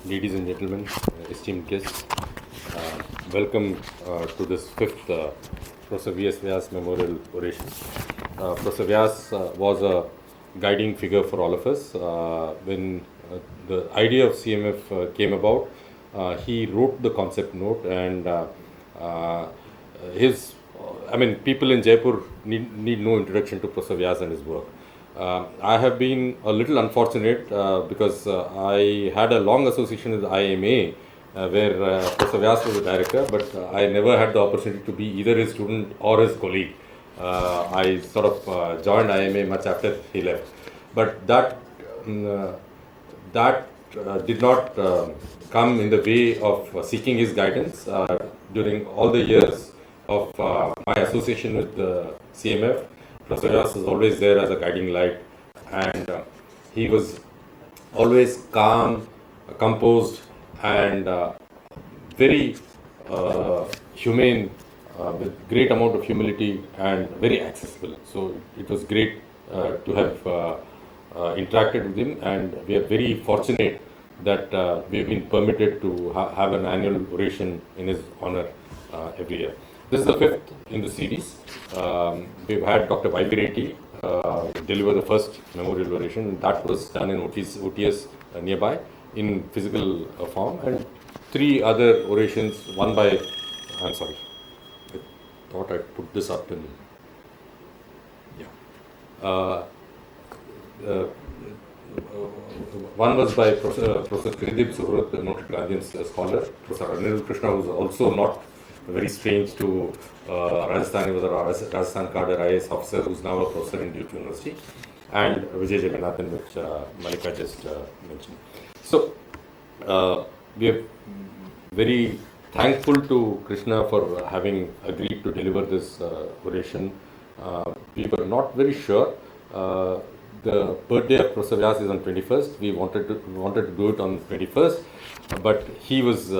ladies and gentlemen, esteemed guests, welcome to this fifth Professor Vyas Memorial Oration. Professor Vyas was a guiding figure for all of us. When the idea of CMF came about, he wrote the concept note, and people in Jaipur need no introduction to Professor Vyas and his work. I have been a little unfortunate because I had a long association with IMA where Professor Vyas was the director, but I never had the opportunity to be either his student or his colleague. I sort of joined IMA much after he left. But that did not come in the way of seeking his guidance during all the years of my association with the CMF. Professor Vyas was always there as a guiding light, and he was always calm, composed, and very humane, with great amount of humility and very accessible. So it was great to have interacted with him, and we are very fortunate that we have been permitted to have an annual oration in his honor every year. This is the fifth in the series. We've had Dr. Reddy deliver the first memorial oration. That was done in OTS nearby in physical form, and three other orations, one by, I'm sorry, I thought I'd put this up in, one was by Professor Tridip Suhrud, the noted Gandhian scholar. Professor Anirudh Krishna was also not very strange to Rajasthan. He was a Rajasthan cadre IAS officer who's now a professor in Duke University, and Vijay Jagannathan, which Malika just mentioned. So we are very thankful to Krishna for having agreed to deliver this oration. We were not very sure. The birthday of Professor Vyas is on 21st. We wanted to do it on 21st, but he was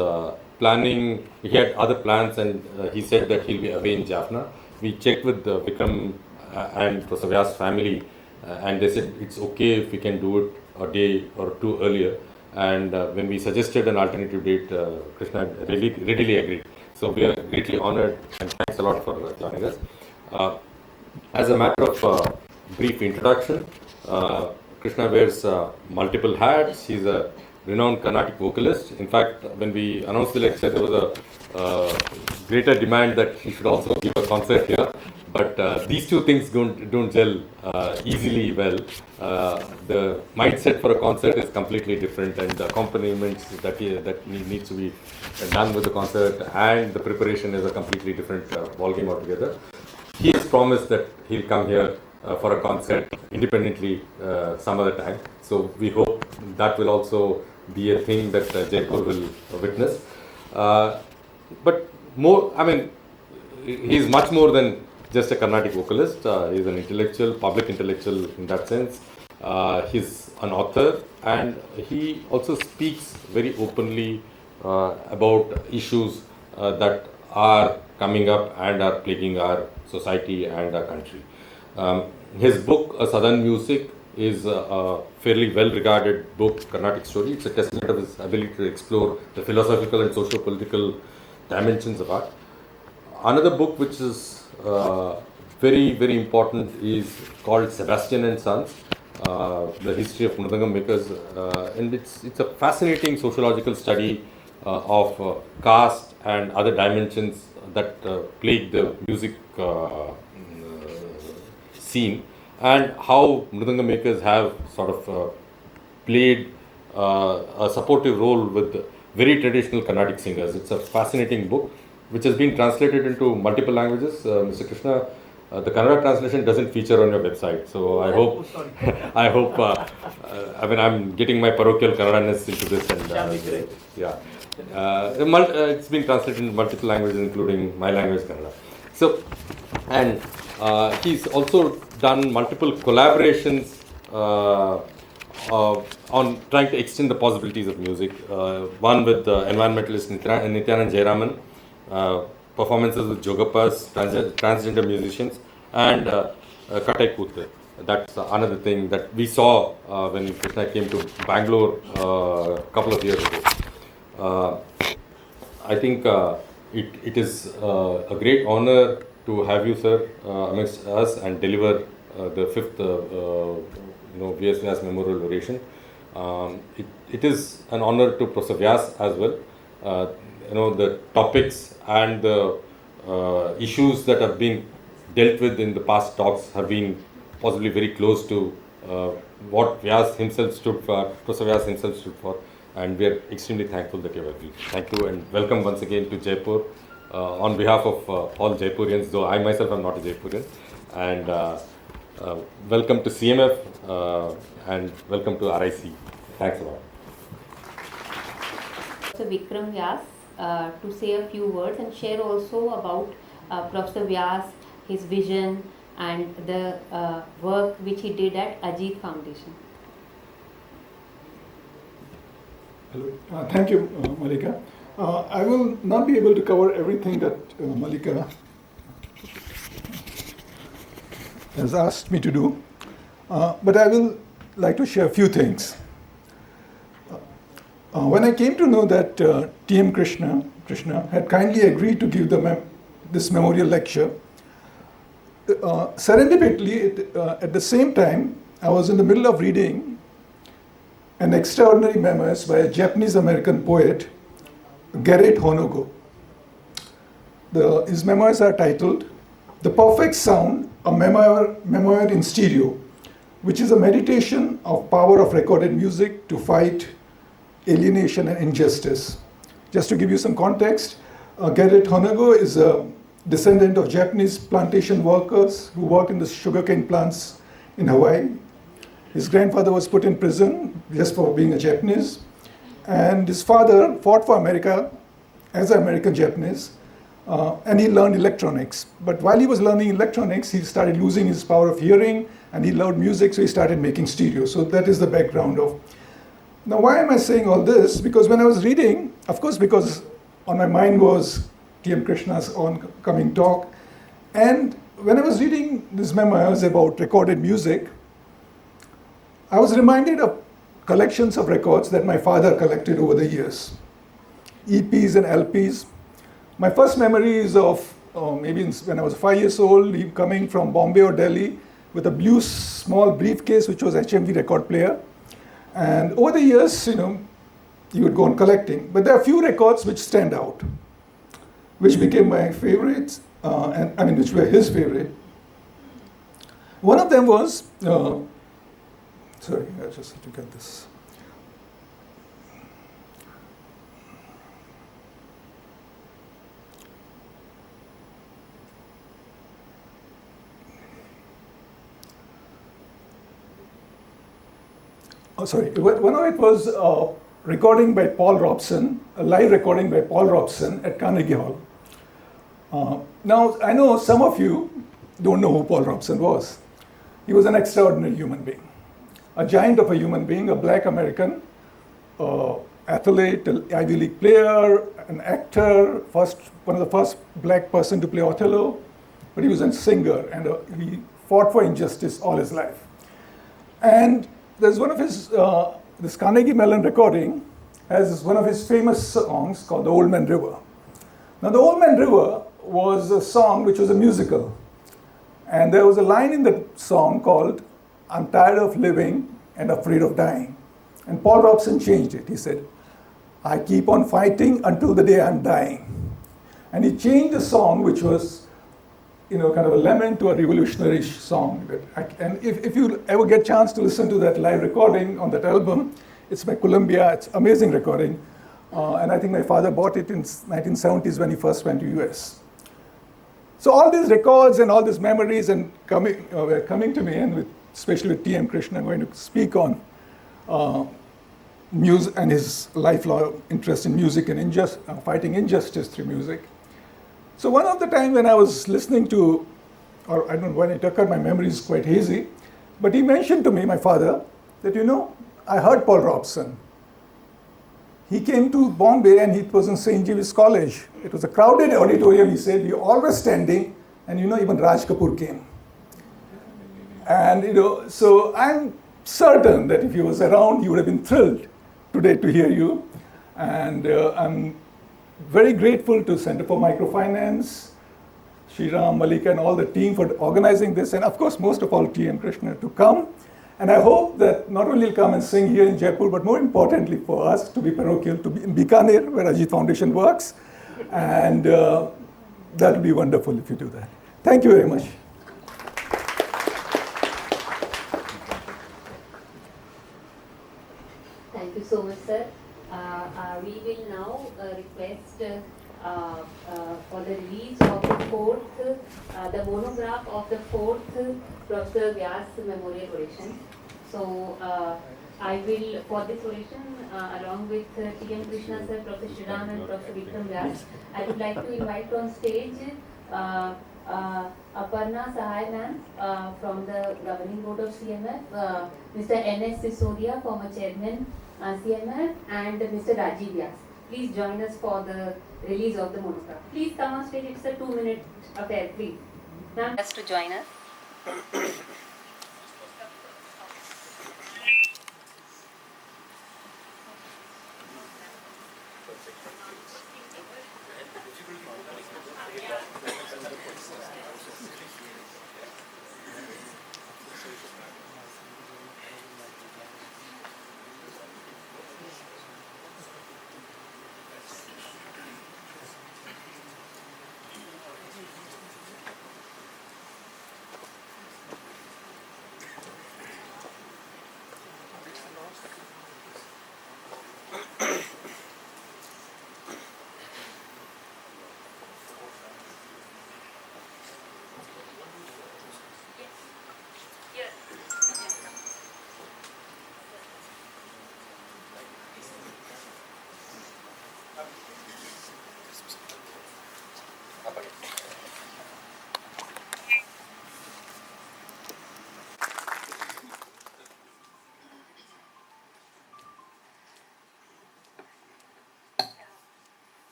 planning. He had other plans, and he said that he'll be away in Jaffna. We checked with Vikram and Professor Vyas' family, and they said it's okay if we can do it a day or two earlier. And when we suggested an alternative date, Krishna readily agreed. So we are greatly honored, and thanks a lot for joining us. As a matter of brief introduction, Krishna wears multiple hats. He's a renowned Carnatic vocalist. In fact, when we announced the lecture, there was a greater demand that he should also give a concert here. But these two things don't gel easily well. The mindset for a concert is completely different, and the accompaniments that needs to be done with the concert and the preparation is a completely different ballgame altogether. He has promised that he'll come here for a concert independently some other time. So we hope that will also be a thing that Jaipur will witness. But more, he's much more than just a Carnatic vocalist. He's an intellectual, public intellectual in that sense. He's an author, and he also speaks very openly about issues that are coming up and are plaguing our society and our country. His book, A Southern Music, is a fairly well-regarded book, Carnatic Story. It's a testament of his ability to explore the philosophical and socio-political dimensions of art. Another book which is very, very important is called Sebastian and Sons, The History of Mridangam Makers. And it's a fascinating sociological study of caste and other dimensions that plague the music scene, and how Mridangam makers have sort of played a supportive role with very traditional Carnatic singers. It's a fascinating book which has been translated into multiple languages. Mr. Krishna, the Kannada translation doesn't feature on your website, so I hope, I'm getting my parochial Kannada-ness into this, and it's been translated in multiple languages, including my language, Kannada. So, and he's also done multiple collaborations on trying to extend the possibilities of music. One with the environmentalist Nityanand Jayaraman, performances with Jogapas, transgender musicians, and Katai Kutte. That's another thing that we saw when Krishna came to Bangalore a couple of years ago. Uh, I think it is a great honor to have you, sir, amongst us and deliver the fifth, Vyas Vyas Memorial Oration. It is an honor to Professor Vyas as well. The topics and the issues that have been dealt with in the past talks have been possibly very close to what Vyas himself stood for, Professor Vyas himself stood for, and we are extremely thankful that you have agreed. Thank you and welcome once again to Jaipur on behalf of all Jaipurians, though I myself am not a Jaipurian, and welcome to CMF and welcome to RIC. Thanks a lot. Professor Vikram Vyas to say a few words and share also about Professor Vyas, his vision and the work which he did at Ajit Foundation. Hello. Thank you, Malika. I will not be able to cover everything that Malika has asked me to do, but I will like to share a few things. When I came to know that T.M. Krishna had kindly agreed to give this memorial lecture, serendipitously, at the same time, I was in the middle of reading an extraordinary memoirs by a Japanese-American poet, Garrett Honogo. His memoirs are titled The Perfect Sound, a memoir in stereo, which is a meditation of power of recorded music to fight alienation and injustice. Just to give you some context, Garrett Honogo is a descendant of Japanese plantation workers who worked in the sugarcane plants in Hawaii. His grandfather was put in prison just for being a Japanese, and his father fought for America as an American Japanese, and he learned electronics. But while he was learning electronics, he started losing his power of hearing, and he loved music, so he started making stereo. So that is the background of. Now, why am I saying all this? Because when I was reading, of course, because on my mind was T.M. Krishna's oncoming talk, and when I was reading these memoirs about recorded music, I was reminded of collections of records that my father collected over the years, EPs and LPs. My first memory is of maybe when I was 5 years old, he coming from Bombay or Delhi with a blue small briefcase, which was HMV record player. And over the years, he would go on collecting. But there are a few records which stand out, which became my favorites, which were his favorite. One of them was, sorry, I just have to get this. Oh, sorry. One of it was recording by Paul Robson, a live recording by Paul Robson at Carnegie Hall. Now, I know some of you don't know who Paul Robson was. He was an extraordinary human being, a giant of a human being, a black American athlete, an Ivy League player, an actor, one of the first black person to play Othello, but he was a singer, and he fought for injustice all his life. And there's one of his, this Carnegie Mellon recording has one of his famous songs called The Old Man River. Now, The Old Man River was a song which was a musical. And there was a line in the song called, I'm tired of living and afraid of dying. And Paul Robson changed it. He said, I keep on fighting until the day I'm dying. And he changed the song, which was kind of a lament to a revolutionary song. And if you ever get a chance to listen to that live recording on that album, it's by Columbia. It's an amazing recording. And I think my father bought it in 1970s when he first went to US. So all these records and all these memories and were coming to me, and especially with T.M. Krishna, I'm going to speak on music and his lifelong interest in music and fighting injustice through music. So one of the time when I was listening to, or I don't know when it occurred, my memory is quite hazy, but he mentioned to me, my father, that I heard Paul Robson. He came to Bombay and he was in St. James College. It was a crowded auditorium, he said. We were always standing, and even Raj Kapoor came. And so I'm certain that if he was around, he would have been thrilled today to hear you. And I'm very grateful to Center for Microfinance, Shriram, Malika, and all the team for organizing this, and of course, most of all, T.M. Krishna to come. And I hope that not only he'll come and sing here in Jaipur, but more importantly for us to be parochial, to be in Bikaner, where Ajit Foundation works. And that would be wonderful if you do that. Thank you very much. Thank you so much, sir. We will now request for the release of the fourth, the monograph of the fourth Professor Vyas Memorial Oration. So I will, for this oration, along with T.M. Krishna sir, Professor Shriram and Professor Vikram Vyas, I would like to invite on stage Aparna Sahai ma'am from the Governing Board of CMF, Mr. N.S. Sisodia, former Chairman CMF, and Mr. Rajiv Vyas. Please join us for the release of the monograph. Please come on stage, it's a 2-minute affair, please. Ma'am, just to join us.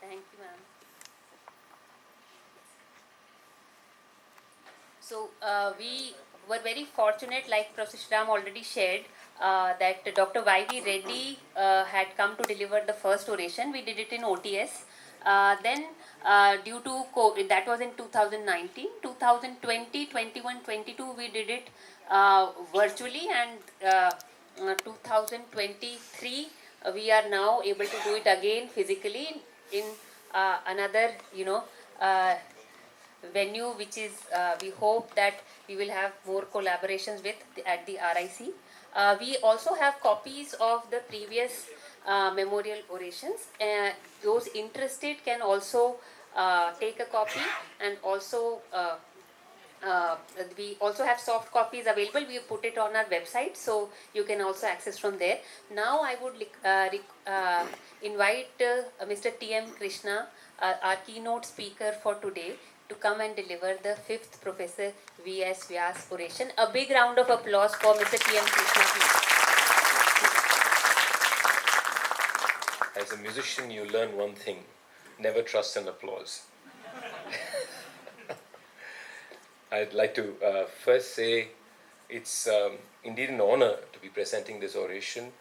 Thank you, ma'am. So we were very fortunate, like Professor Shriram already shared, that Dr. Y.V. Reddy had come to deliver the first oration. We did it in OTS. Then due to COVID, that was in 2019, 2020, 21, 22, we did it virtually, and 2023, we are now able to do it again physically in another, venue, which is we hope that we will have more collaborations with at the RIC. We also have copies of the previous memorial orations. Those interested can also take a copy, and also we also have soft copies available. We put it on our website, so you can also access from there. Now I would invite Mr. T.M. Krishna, our keynote speaker for today, to come and deliver the 5th Professor V.S. Vyas oration. A big round of applause for Mr. T.M. Krishna, please. As a musician, you learn one thing: never trust an applause. I'd like to first say it's indeed an honor to be presenting this oration,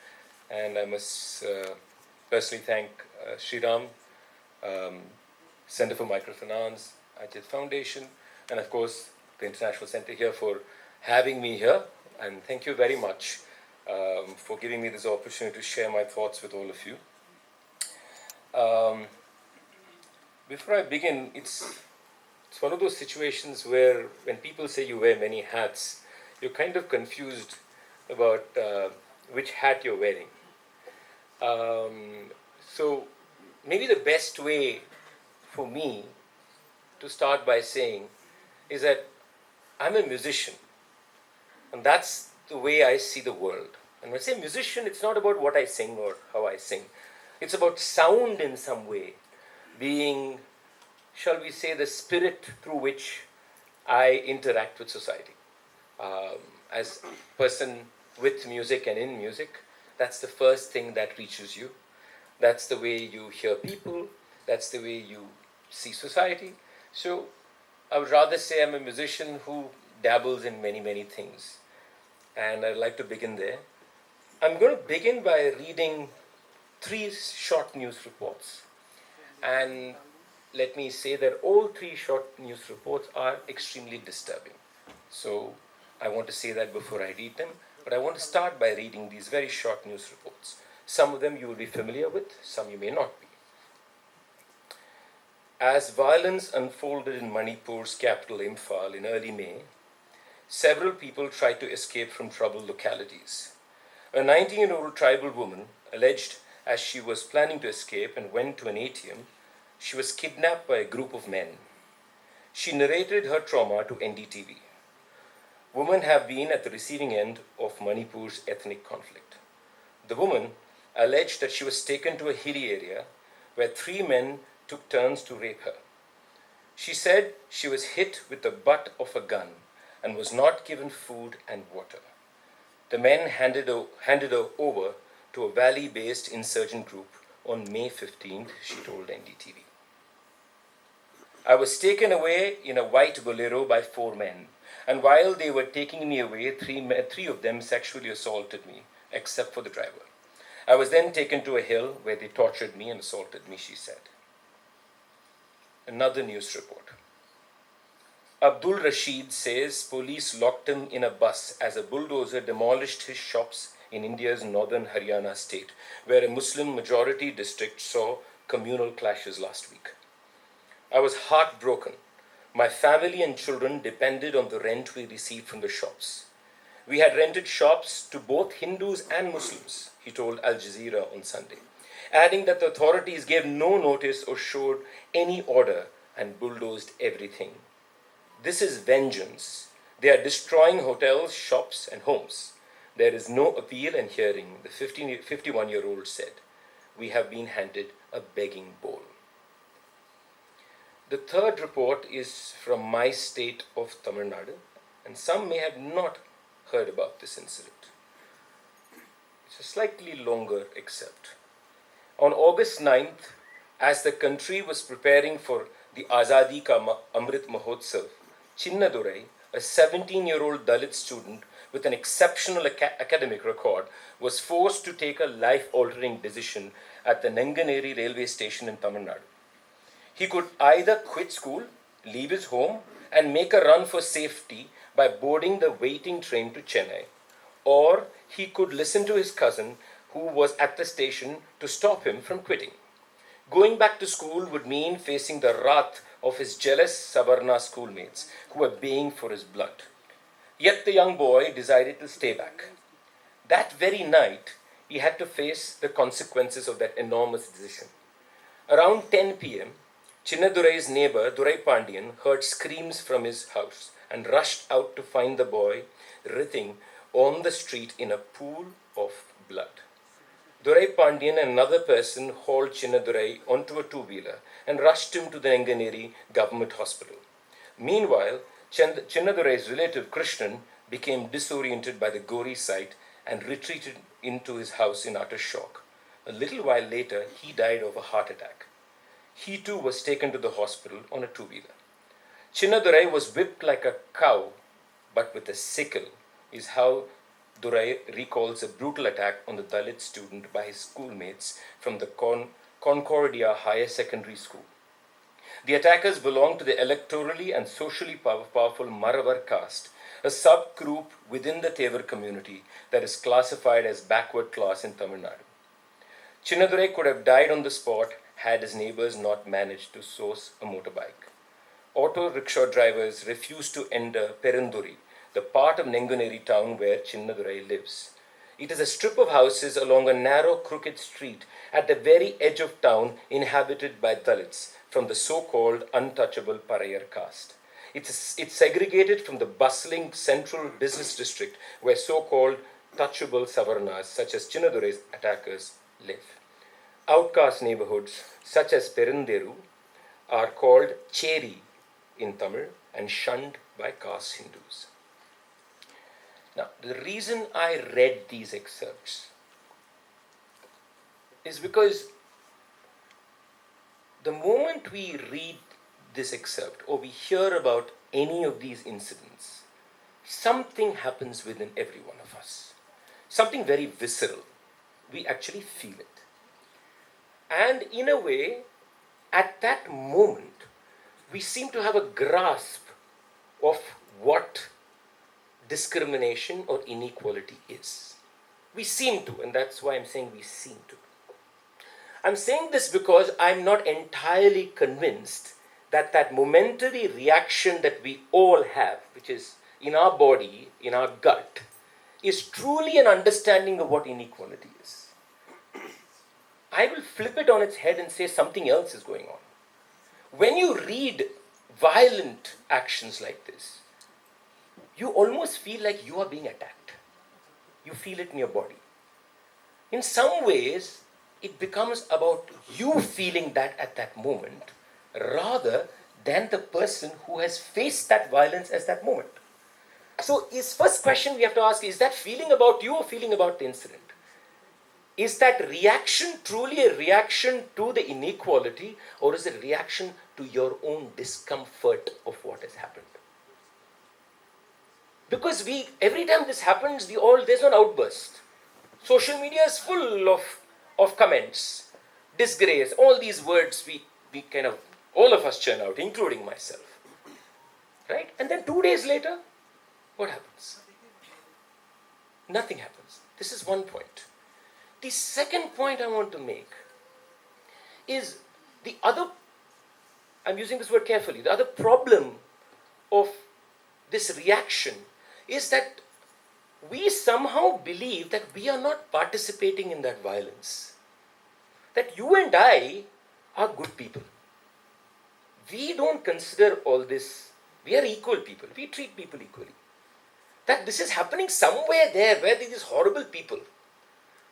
and I must personally thank Shriram, Center for Microfinance, Ajit Foundation, and of course the International Center here for having me here. And thank you very much for giving me this opportunity to share my thoughts with all of you. Before I begin, it's one of those situations where when people say you wear many hats, you're kind of confused about which hat you're wearing. So maybe the best way for me to start by saying is that I'm a musician, and that's the way I see the world. And when I say musician, it's not about what I sing or how I sing. It's about sound in some way, being, shall we say, the spirit through which I interact with society. As a person with music and in music, that's the first thing that reaches you. That's the way you hear people. That's the way you see society. So I would rather say I'm a musician who dabbles in many, many things. And I'd like to begin there. I'm going to begin by reading 3 short news reports. And let me say that all 3 short news reports are extremely disturbing. So I want to say that before I read them, but I want to start by reading these very short news reports. Some of them you will be familiar with, some you may not be. As violence unfolded in Manipur's capital Imphal in early May, several people tried to escape from troubled localities. A 19-year-old tribal woman alleged as she was planning to escape and went to an ATM, she was kidnapped by a group of men. She narrated her trauma to NDTV. Women have been at the receiving end of Manipur's ethnic conflict. The woman alleged that she was taken to a hilly area where 3 men took turns to rape her. She said she was hit with the butt of a gun and was not given food and water. The men handed her over to a valley-based insurgent group on May 15th, she told NDTV. I was taken away in a white bolero by 4 men, and while they were taking me away, 3 of them sexually assaulted me, except for the driver. I was then taken to a hill where they tortured me and assaulted me, she said. Another news report. Abdul Rashid says police locked him in a bus as a bulldozer demolished his shops in India's northern Haryana state, where a Muslim majority district saw communal clashes last week. I was heartbroken. My family and children depended on the rent we received from the shops. We had rented shops to both Hindus and Muslims, he told Al Jazeera on Sunday, adding that the authorities gave no notice or showed any order and bulldozed everything. This is vengeance. They are destroying hotels, shops, and homes. There is no appeal and hearing, the 51-year-old said. We have been handed a begging bowl. The third report is from my state of Tamil Nadu, and some may have not heard about this incident. It's a slightly longer excerpt. On August 9th, as the country was preparing for the Azadi Ka Amrit Mahotsav, Chinnadurai, a 17-year-old Dalit student with an exceptional academic record, was forced to take a life-altering decision at the Nanganeri railway station in Tamil Nadu. He could either quit school, leave his home, and make a run for safety by boarding the waiting train to Chennai, or he could listen to his cousin who was at the station to stop him from quitting. Going back to school would mean facing the wrath of his jealous Savarna schoolmates who were baying for his blood. Yet the young boy decided to stay back. That very night, he had to face the consequences of that enormous decision. Around 10 p.m., Chinnadurai's neighbor, Durai Pandian, heard screams from his house and rushed out to find the boy writhing on the street in a pool of blood. Durai Pandian and another person hauled Chinnadurai onto a two-wheeler and rushed him to the Nanganeri government hospital. Meanwhile, Chinnadurai's relative Krishnan became disoriented by the gory sight and retreated into his house in utter shock. A little while later, he died of a heart attack. He too was taken to the hospital on a two-wheeler. Chinnadurai was whipped like a cow, but with a sickle, is how Durai recalls a brutal attack on the Dalit student by his schoolmates from the Concordia Higher Secondary School. The attackers belonged to the electorally and socially powerful Maravar caste, a subgroup within the Tevar community that is classified as backward class in Tamil Nadu. Chinnadurai could have died on the spot had his neighbors not managed to source a motorbike. Auto rickshaw drivers refused to enter Perunduri, the part of Nanganeri town where Chinnadurai lives. It is a strip of houses along a narrow, crooked street at the very edge of town inhabited by Dalits from the so-called untouchable Parayar caste. It's segregated from the bustling central business district where so-called touchable Savarnas, such as Chinnadurai's attackers, live. Outcast neighborhoods, such as Perunderu, are called cheri in Tamil and shunned by caste Hindus. Now, the reason I read these excerpts is because the moment we read this excerpt or we hear about any of these incidents, something happens within every one of us. something very visceral. We actually feel it. And in a way, at that moment, we seem to have a grasp of what discrimination or inequality is. We seem to, and that's why I'm saying we seem to. I'm saying this because I'm not entirely convinced that that momentary reaction that we all have, which is in our body, in our gut, is truly an understanding of what inequality is. I will flip it on its head and say something else is going on. When you read violent actions like this, you almost feel like you are being attacked. You feel it in your body. In some ways, it becomes about you feeling that at that moment, rather than the person who has faced that violence at that moment. So, his first question we have to ask is that feeling about you or feeling about the incident? Is that reaction truly a reaction to the inequality, or is it a reaction to your own discomfort of what has happened? Because every time this happens, there's an outburst. Social media is full of comments, disgrace, all these words we kind of, all of us churn out, including myself. Right? And then 2 days later, what happens? Nothing happens. This is one point. The second point I want to make is the other, I'm using this word carefully, the other problem of this reaction is that we somehow believe that we are not participating in that violence. That you and I are good people. We don't consider all this, we are equal people, we treat people equally. That this is happening somewhere there where there are these horrible people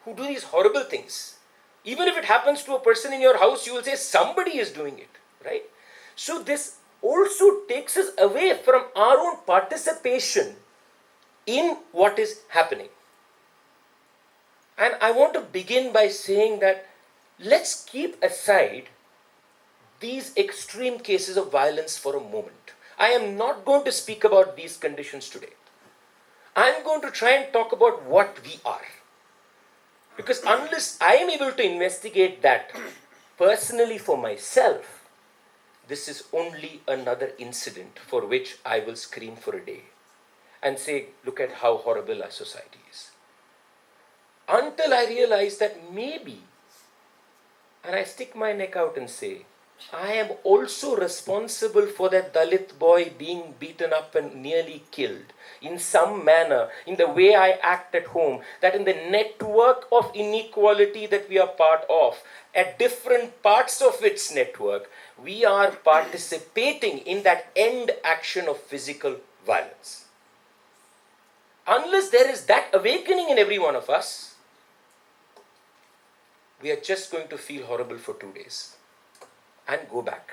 who do these horrible things. Even if it happens to a person in your house, you will say somebody is doing it, right? So this also takes us away from our own participation in what is happening. And I want to begin by saying that let's keep aside these extreme cases of violence for a moment. I am not going to speak about these conditions today. I'm going to try and talk about what we are. Because unless I am able to investigate that personally for myself, this is only another incident for which I will scream for a day and say, look at how horrible our society is. Until I realize that maybe, and I stick my neck out and say, I am also responsible for that Dalit boy being beaten up and nearly killed in some manner, in the way I act at home, that in the network of inequality that we are part of, at different parts of its network, we are participating in that end action of physical violence. Unless there is that awakening in every one of us, we are just going to feel horrible for 2 days and go back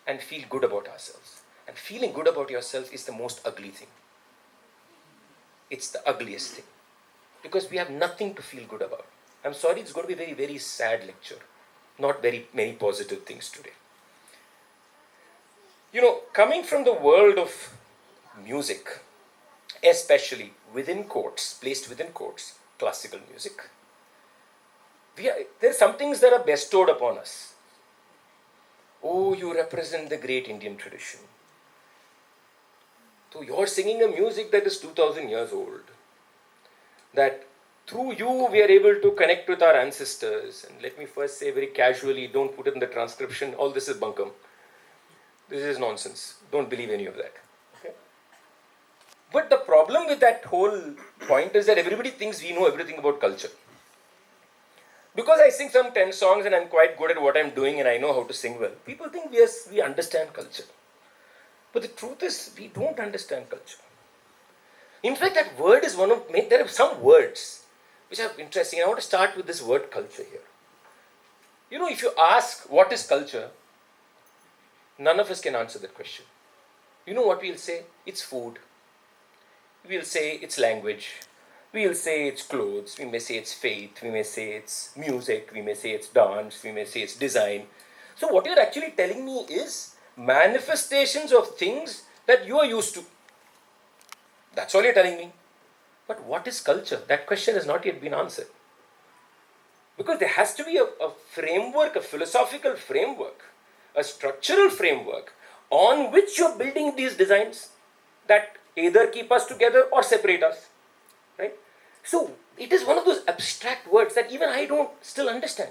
and feel good about ourselves. And feeling good about yourself is the most ugly thing. It's the ugliest thing. Because we have nothing to feel good about. I'm sorry, it's going to be a very, very sad lecture. Not very many positive things today. You know, coming from the world of music, especially within courts, placed within courts, classical music, there are some things that are bestowed upon us. Oh, you represent the great Indian tradition. So you're singing a music that is 2000 years old. That through you we are able to connect with our ancestors. And let me first say very casually, don't put it in the transcription, all this is bunkum. This is nonsense. Don't believe any of that. Okay? But the problem with that whole point is that everybody thinks we know everything about culture. Because I sing some 10 songs and I'm quite good at what I'm doing and I know how to sing well, people think we understand culture. But the truth is, we don't understand culture. In fact, that word is there are some words which are interesting. I want to start with this word culture here. You know, if you ask what is culture, none of us can answer that question. You know what we'll say? It's food. We'll say it's language. We'll say it's clothes, we may say it's faith, we may say it's music, we may say it's dance, we may say it's design. So what you're actually telling me is manifestations of things that you are used to. That's all you're telling me. But what is culture? That question has not yet been answered. Because there has to be a framework, a philosophical framework, a structural framework on which you're building these designs that either keep us together or separate us. Right? So it is one of those abstract words that even I don't still understand.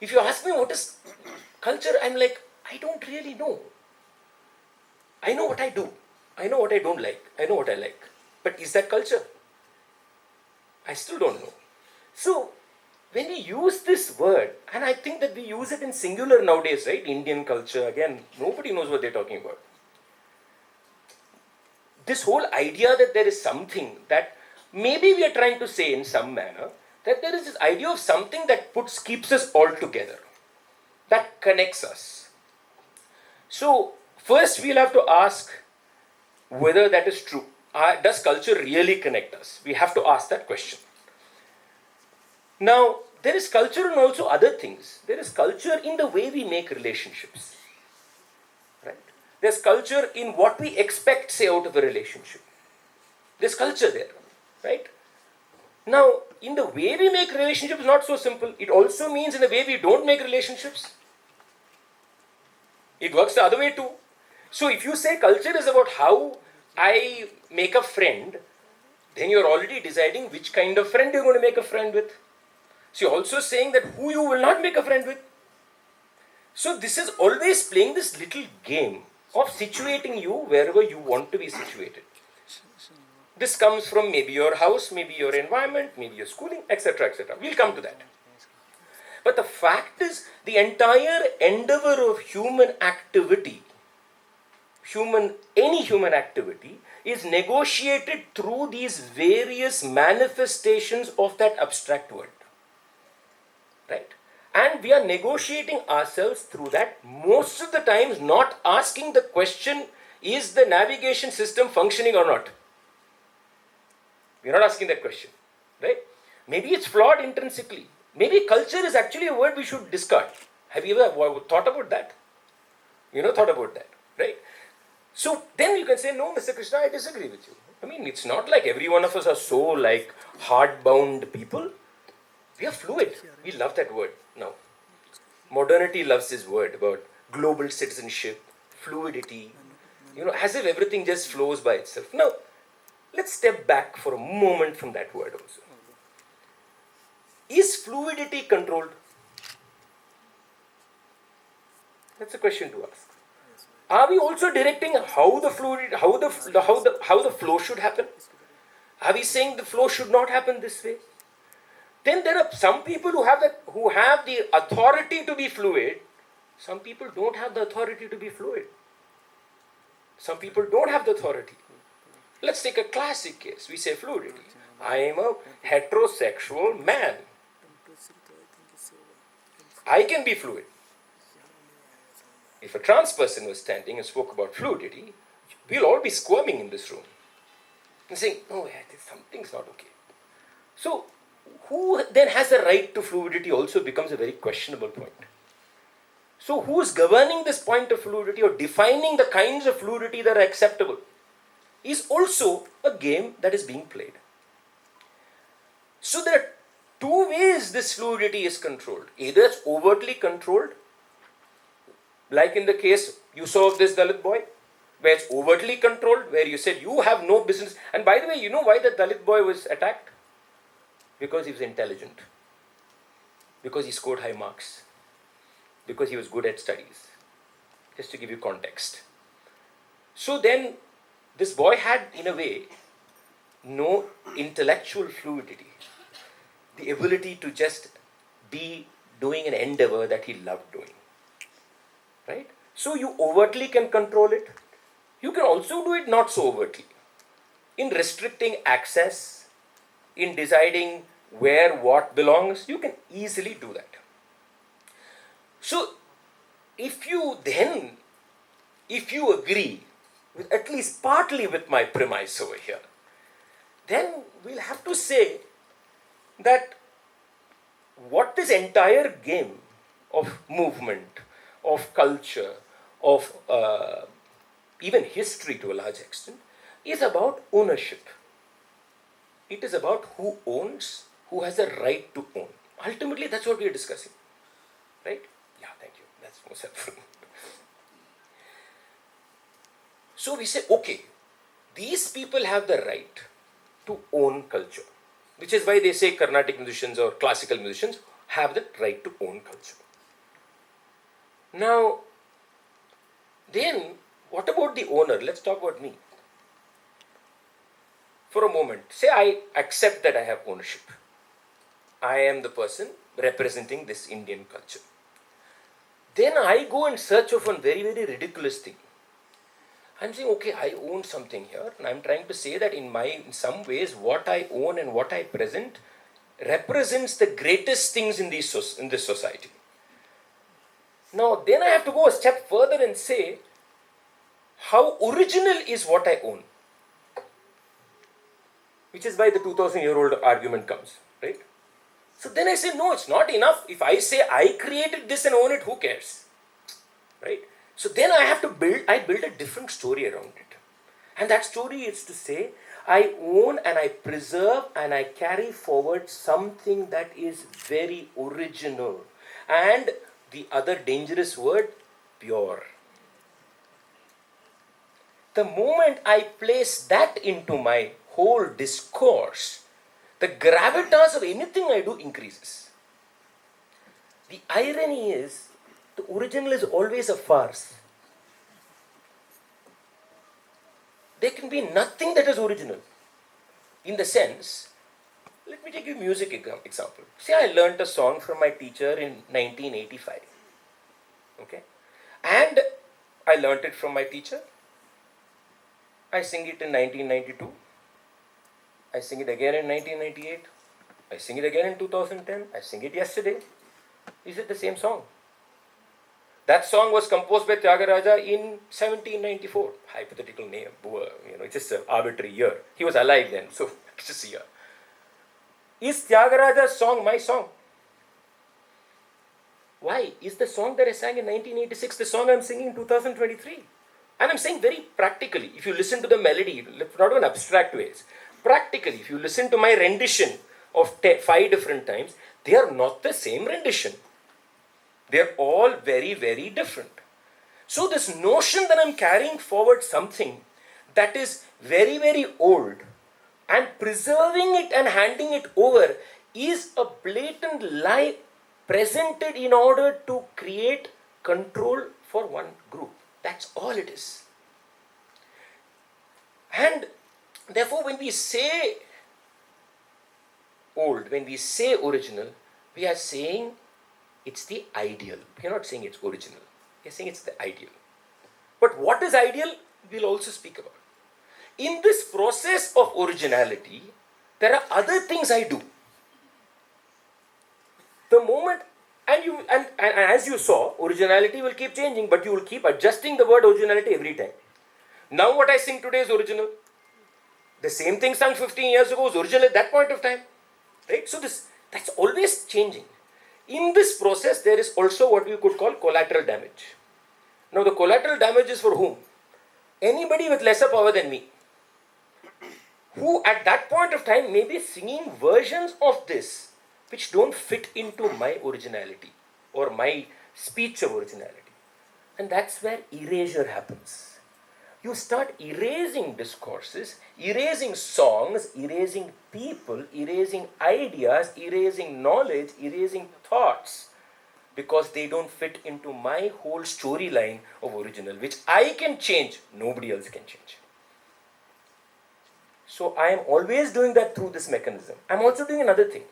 If you ask me what is culture, I'm like, I don't really know. I know what I do. I know what I don't like. I know what I like. But is that culture? I still don't know. So when we use this word, and I think that we use it in singular nowadays, right? Indian culture, again, nobody knows what they're talking about. This whole idea that there is something that maybe we are trying to say in some manner, that there is this idea of something that keeps us all together, that connects us. So first we'll have to ask whether that is true. Does culture really connect us? We have to ask that question. Now, there is culture in also other things. There is culture in the way we make relationships. Right? There's culture in what we expect, say, out of a relationship. There's culture there. Right? Now, in the way we make relationships, not so simple. It also means in the way we don't make relationships. It works the other way too. So if you say culture is about how I make a friend, then you're already deciding which kind of friend you're going to make a friend with. So you're also saying that who you will not make a friend with. So this is always playing this little game of situating you wherever you want to be situated. This comes from maybe your house, maybe your environment, maybe your schooling, etc., etc. We'll come to that. But the fact is, the entire endeavor of human activity, any human activity, is negotiated through these various manifestations of that abstract word. Right? And we are negotiating ourselves through that, most of the times not asking the question, is the navigation system functioning or not? We are not asking that question. Right? Maybe it's flawed intrinsically. Maybe culture is actually a word we should discard. Have you ever thought about that? Thought about that. Right? So then you can say, no, Mr. Krishna, I disagree with you. I mean, it's not like every one of us are so like hard-bound people. We are fluid. We love that word now. Modernity loves this word about global citizenship, fluidity, as if everything just flows by itself. Now, let's step back for a moment from that word also. Is fluidity controlled? That's a question to ask. Are we also directing how the flow should happen? Are we saying the flow should not happen this way? Then there are some people who have the authority to be fluid. Some people don't have the authority to be fluid. Some people don't have the authority. Let's take a classic case. We say fluidity. I am a heterosexual man. I can be fluid. If a trans person was standing and spoke about fluidity, we'll all be squirming in this room and saying, oh, yeah, something's not okay. So, who then has the right to fluidity also becomes a very questionable point. So, who's governing this point of fluidity or defining the kinds of fluidity that are acceptable is also a game that is being played. So, there are two ways this fluidity is controlled. Either it's overtly controlled, like in the case you saw of this Dalit boy, where it's overtly controlled, where you said you have no business. And by the way, you know why that Dalit boy was attacked? Because he was intelligent. Because he scored high marks. Because he was good at studies. Just to give you context. So then, this boy had, in a way, no intellectual fluidity. The ability to just be doing an endeavor that he loved doing. Right? So you overtly can control it. You can also do it not so overtly. In restricting access, in deciding where what belongs, you can easily do that. So if you agree with at least partly with my premise over here, then we'll have to say that what this entire game of movement, of culture, of even history to a large extent, is about ownership. It is about who owns, who has the right to own. Ultimately, that's what we are discussing. Right? Yeah, thank you. That's most helpful. So we say, okay, these people have the right to own culture, which is why they say Carnatic musicians or classical musicians have the right to own culture. Now, then, what about the owner? Let's talk about me. For a moment, say I accept that I have ownership. I am the person representing this Indian culture. Then I go and search of one very, very ridiculous thing. I'm saying, okay, I own something here, and I'm trying to say that in some ways, what I own and what I present represents the greatest things in this society. Now, then I have to go a step further and say, how original is what I own? Which is why the 2,000-year-old argument comes, right? So then I say, no, it's not enough. If I say I created this and own it, who cares? Right? So then I build a different story around it. And that story is to say, I own and I preserve and I carry forward something that is very original. And the other dangerous word, pure. The moment I place that into my whole discourse, the gravitas of anything I do increases. The irony is, the original is always a farce. There can be nothing that is original. In the sense, let me take you a music example. Say I learnt a song from my teacher in 1985. Okay? And I learnt it from my teacher. I sing it in 1992. I sing it again in 1998. I sing it again in 2010. I sing it yesterday. Is it the same song? That song was composed by Tyagaraja in 1794. Hypothetical name, it's just an arbitrary year. He was alive then, so it's just a year. Is Tyagaraja's song my song? Why? Is the song that I sang in 1986 the song I'm singing in 2023? And I'm saying very practically, if you listen to the melody, not in abstract ways, practically, if you listen to my rendition of 5 different times, they are not the same rendition. They are all very, very different. So this notion that I'm carrying forward something that is very, very old and preserving it and handing it over is a blatant lie presented in order to create control for one group. That's all it is. And therefore, when we say old, when we say original, we are saying it's the ideal. We are not saying it's original. We are saying it's the ideal. But what is ideal, we'll also speak about. In this process of originality, there are other things I do. The moment, and as you saw, originality will keep changing, but you will keep adjusting the word originality every time. Now what I sing today is original. The same thing sung 15 years ago was original at that point of time. Right? So that's always changing. In this process, there is also what we could call collateral damage. Now the collateral damage is for whom? Anybody with lesser power than me, who at that point of time may be singing versions of this which don't fit into my originality or my speech of originality. And that's where erasure happens. You start erasing discourses, erasing songs, erasing people, erasing ideas, erasing knowledge, erasing thoughts, because they don't fit into my whole storyline of original, which I can change, nobody else can change. So I am always doing that through this mechanism. I'm also doing another thing.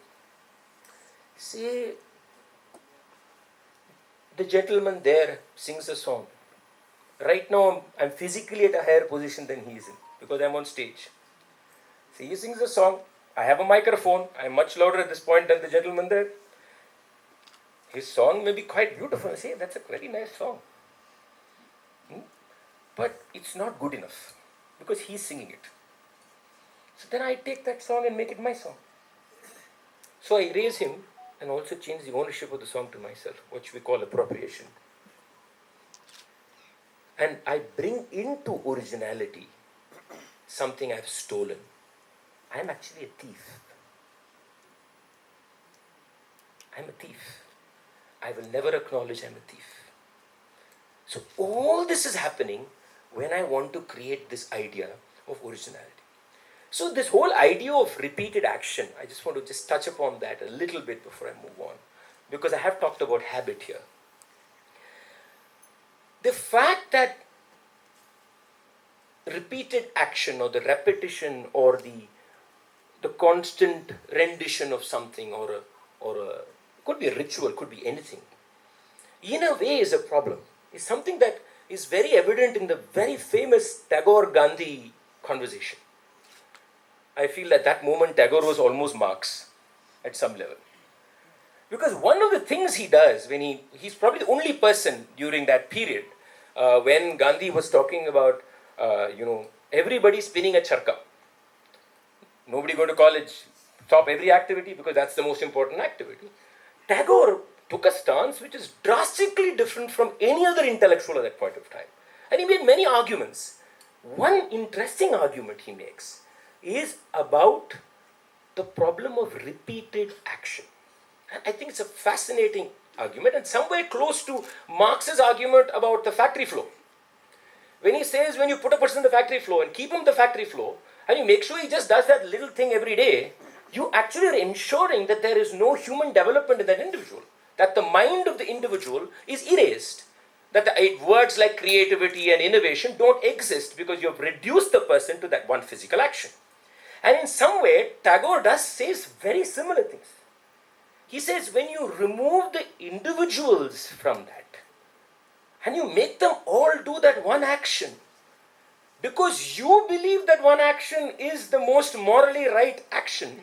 Say, the gentleman there sings a song. Right now, I'm physically at a higher position than he is in, because I'm on stage. So he sings a song. I have a microphone. I'm much louder at this point than the gentleman there. His song may be quite beautiful. I say, that's a very nice song. But it's not good enough, because he's singing it. So then I take that song and make it my song. So I erase him and also change the ownership of the song to myself, which we call appropriation. And I bring into originality something I've stolen. I'm actually a thief. I'm a thief. I will never acknowledge I'm a thief. So all this is happening when I want to create this idea of originality. So this whole idea of repeated action, I just want to just touch upon that a little bit before I move on, because I have talked about habit here. The fact that repeated action or the repetition or the constant rendition of something or a could be a ritual, could be anything, in a way is a problem. It's something that is very evident in the very famous Tagore-Gandhi conversation. I feel that that moment Tagore was almost Marx at some level. Because one of the things he does when he's probably the only person during that period when Gandhi was talking about, everybody spinning a charka. Nobody going to college, stop every activity because that's the most important activity. Tagore took a stance which is drastically different from any other intellectual at that point of time. And he made many arguments. One interesting argument he makes is about the problem of repeated action. And I think it's a fascinating argument and somewhere close to Marx's argument about the factory floor. When he says when you put a person in the factory floor and keep him in the factory floor and you make sure he just does that little thing every day, you actually are ensuring that there is no human development in that individual, that the mind of the individual is erased, that the words like creativity and innovation don't exist because you have reduced the person to that one physical action. And in some way, Tagore says very similar things. He says when you remove the individuals from that and you make them all do that one action, because you believe that one action is the most morally right action,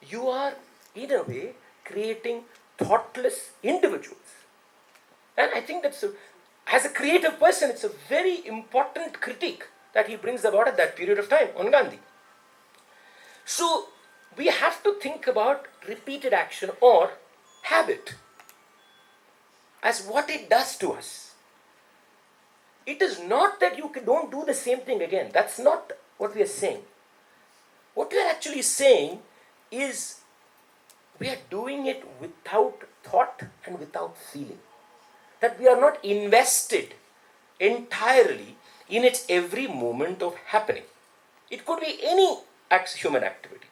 you are, in a way, creating thoughtless individuals. And I think that's, as a creative person, it's a very important critique that he brings about at that period of time on Gandhi. So, we have to think about repeated action or habit as what it does to us. It is not that you don't do the same thing again. That's not what we are saying. What we are actually saying is we are doing it without thought and without feeling. That we are not invested entirely in its every moment of happening. It could be any human activity.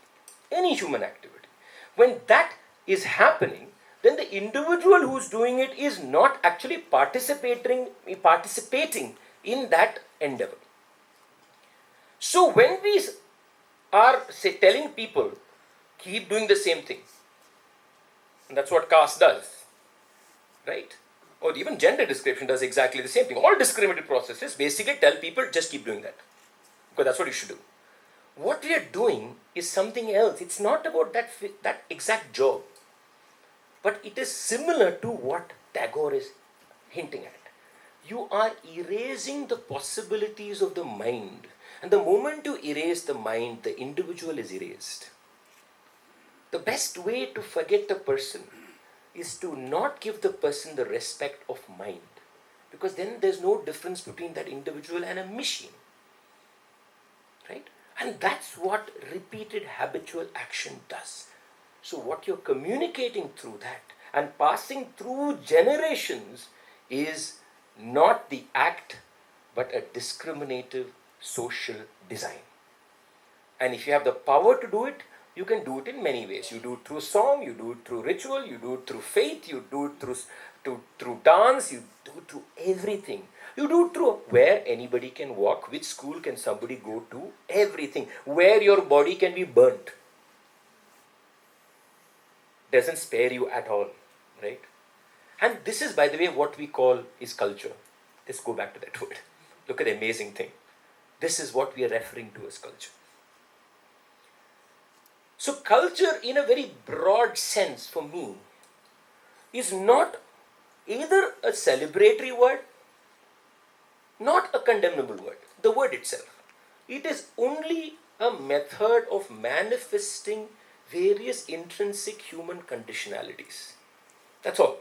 Any human activity. When that is happening, then the individual who's doing it is not actually participating in that endeavor. So when we are, say, telling people, keep doing the same thing, and that's what caste does, right? Or even gender discrimination does exactly the same thing. All discriminative processes basically tell people, just keep doing that, because that's what you should do. What we are doing is something else. It's not about that exact job. But it is similar to what Tagore is hinting at. You are erasing the possibilities of the mind. And the moment you erase the mind, the individual is erased. The best way to forget a person is to not give the person the respect of mind. Because then there's no difference between that individual and a machine. Right? And that's what repeated habitual action does. So what you're communicating through that and passing through generations is not the act, but a discriminative social design. And if you have the power to do it, you can do it in many ways. You do it through song, you do it through ritual, you do it through faith, you do it through dance, you do it through everything. You do it through where anybody can walk, which school can somebody go to, everything. Where your body can be burnt. Doesn't spare you at all, right? And this is, by the way, what we call is culture. Let's go back to that word. Look at the amazing thing. This is what we are referring to as culture. So culture, in a very broad sense for me, is not either a celebratory word, not a condemnable word, the word itself. It is only a method of manifesting various intrinsic human conditionalities. That's all.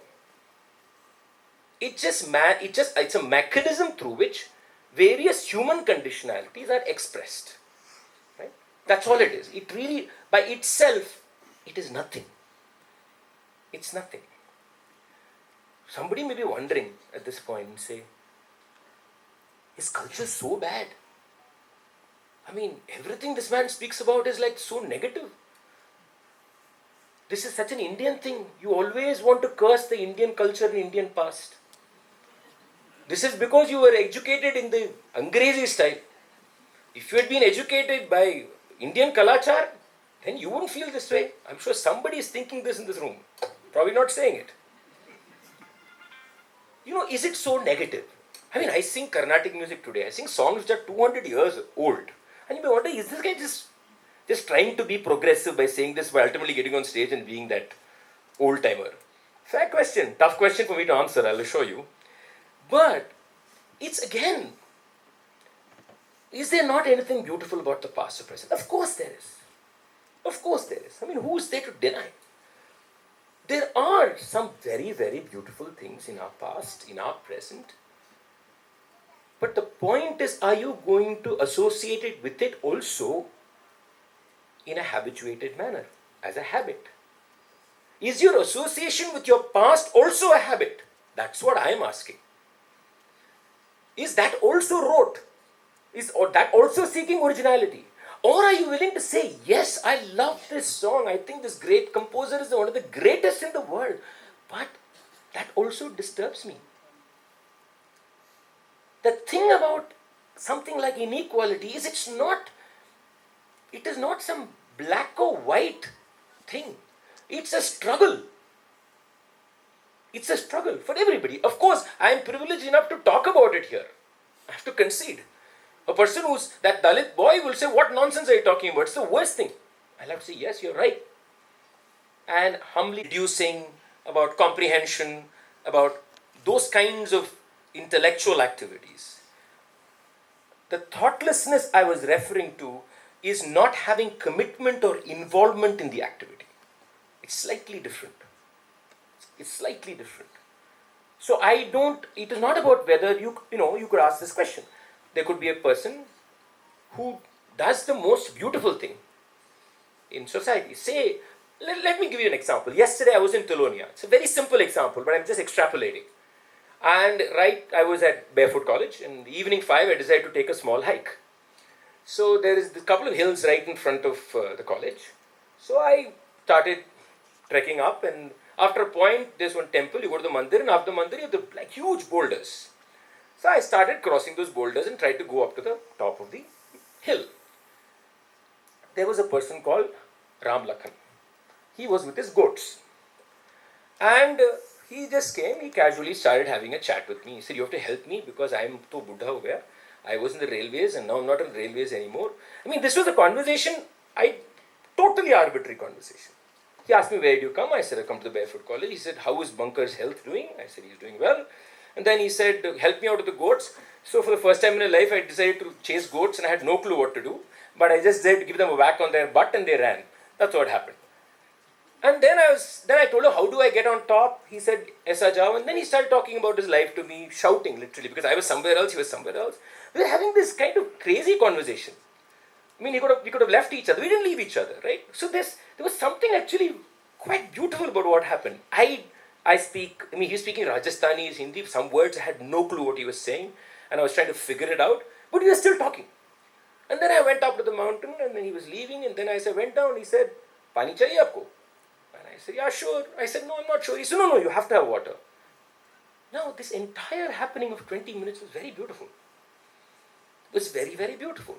It's a mechanism through which various human conditionalities are expressed. Right? That's all it is. It really, by itself, it is nothing. It's nothing. Somebody may be wondering at this point and say, is culture so bad? I mean, everything this man speaks about is like so negative. This is such an Indian thing. You always want to curse the Indian culture and Indian past. This is because you were educated in the Angrezi style. If you had been educated by Indian Kalachar, then you wouldn't feel this way. I'm sure somebody is thinking this in this room. Probably not saying it. You know, is it so negative? I mean, I sing Carnatic music today. I sing songs which are 200 years old. And you may wonder, is this guy just trying to be progressive by saying this, by ultimately getting on stage and being that old timer? Fair question. Tough question for me to answer, I'll assure you. But it's again, is there not anything beautiful about the past or present? Of course there is. Of course there is. I mean, who is there to deny? There are some very, very beautiful things in our past, in our present. But the point is, are you going to associate it with it also in a habituated manner, as a habit? Is your association with your past also a habit? That's what I am asking. Is that also rote? Is that also seeking originality? Or are you willing to say, yes, I love this song. I think this great composer is one of the greatest in the world. But that also disturbs me. The thing about something like Inequality is it is not some black or white thing. It's a struggle. It's a struggle for everybody. Of course, I am privileged enough to talk about it here. I have to concede. A person who's that Dalit boy will say, what nonsense are you talking about? It's the worst thing. I'll have to say, yes, you're right. And humbly deducing about comprehension, about those kinds of intellectual activities. The thoughtlessness I was referring to is not having commitment or involvement in the activity. It's slightly different. It's slightly different. So it is not about whether you could ask this question. There could be a person who does the most beautiful thing in society. Say, let me give you an example. Yesterday I was in Tilonia. It's a very simple example, but I'm just extrapolating. And I was at Barefoot College, and evening 5 I decided to take a small hike. So there is a couple of hills right in front of the college. So I started trekking up, and after a point there's one temple, you go to the mandir, and after the mandir you have the huge boulders. So I started crossing those boulders and tried to go up to the top of the hill. There was a person called Ram Lakhan. He was with his goats. And he just came, he casually started having a chat with me. He said, you have to help me because I am to Buddha ho gaya. I was in the railways and now I'm not in the railways anymore. I mean, this was a conversation, totally arbitrary conversation. He asked me, where did you come? I said, I come to the Barefoot College. He said, how is Bunker's health doing? I said, he's doing well. And then he said, help me out with the goats. So for the first time in my life, I decided to chase goats and I had no clue what to do. But I just decided to give them a whack on their butt and they ran. That's what happened. And then I told him, how do I get on top? He said, Aisa jao. And then he started talking about his life to me, shouting literally, because I was somewhere else, he was somewhere else. We were having this kind of crazy conversation. I mean, we could have left each other. We didn't leave each other, right? So there was something actually quite beautiful about what happened. he was speaking Rajasthani, Hindi, some words, I had no clue what he was saying, and I was trying to figure it out, but we were still talking. And then I went up to the mountain, and then he was leaving, and then I went down, he said, Pani chahiye aapko? And I said, yeah, sure. I said, no, I'm not sure. He said, no, you have to have water. Now, this entire happening of 20 minutes was very beautiful. It was very, very beautiful.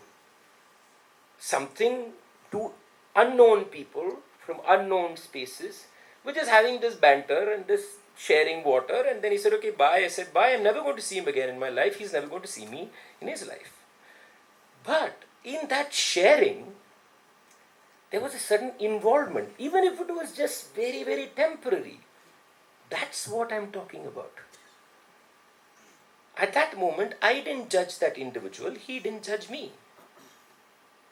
Something to unknown people from unknown spaces, which is having this banter and this sharing water. And then he said, okay, bye. I said, bye. I'm never going to see him again in my life. He's never going to see me in his life. But in that sharing, there was a certain involvement, even if it was just very, very temporary. That's what I'm talking about. At that moment, I didn't judge that individual. He didn't judge me.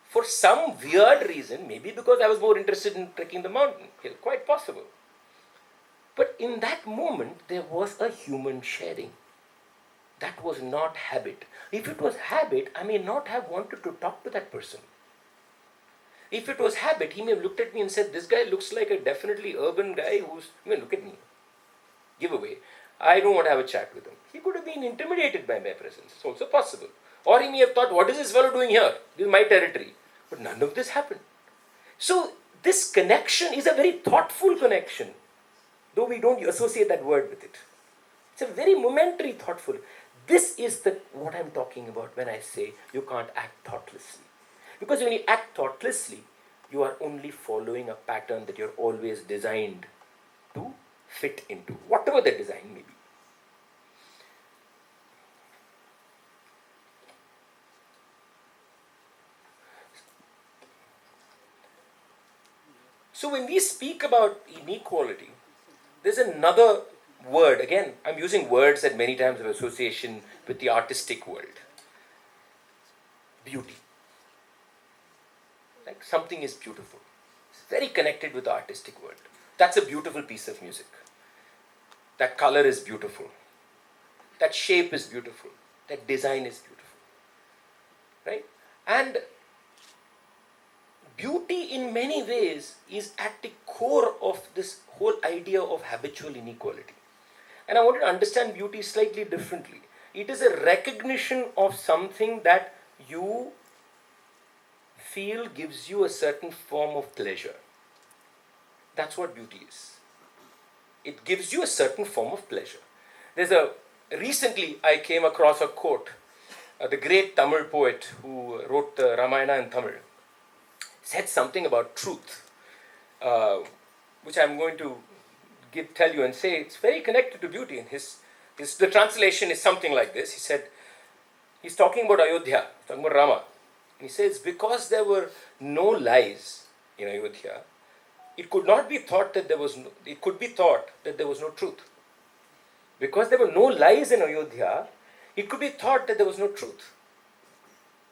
For some weird reason, maybe because I was more interested in trekking the mountain hill, quite possible. But in that moment, there was a human sharing. That was not habit. If it was habit, I may not have wanted to talk to that person. If it was habit, he may have looked at me and said, this guy looks like a definitely urban guy look at me. Give away. I don't want to have a chat with him. He could have been intimidated by my presence. It's also possible. Or he may have thought, what is this fellow doing here? This is my territory. But none of this happened. So this connection is a very thoughtful connection, though we don't associate that word with it. It's a very momentary, thoughtful. This is what I'm talking about when I say you can't act thoughtlessly. Because when you act thoughtlessly, you are only following a pattern that you're always designed to fit into, whatever the design may be. So when we speak about inequality, there's another word. Again, I'm using words that many times have association with the artistic world. Beauty. Like something is beautiful. It's very connected with the artistic world. That's a beautiful piece of music. That color is beautiful. That shape is beautiful. That design is beautiful. Right? And beauty in many ways is at the core of this whole idea of habitual inequality. And I want you to understand beauty slightly differently. It is a recognition of something that you feel gives you a certain form of pleasure. That's what beauty is. It gives you a certain form of pleasure. Recently I came across a quote. The great Tamil poet who wrote the Ramayana in Tamil said something about truth, which I'm going to tell you and say it's very connected to beauty. And the translation is something like this. He said, he's talking about Ayodhya, talking about Rama. And he says, because there were no lies in Ayodhya, it could be thought that there was no truth. Because there were no lies in Ayodhya, it could be thought that there was no truth.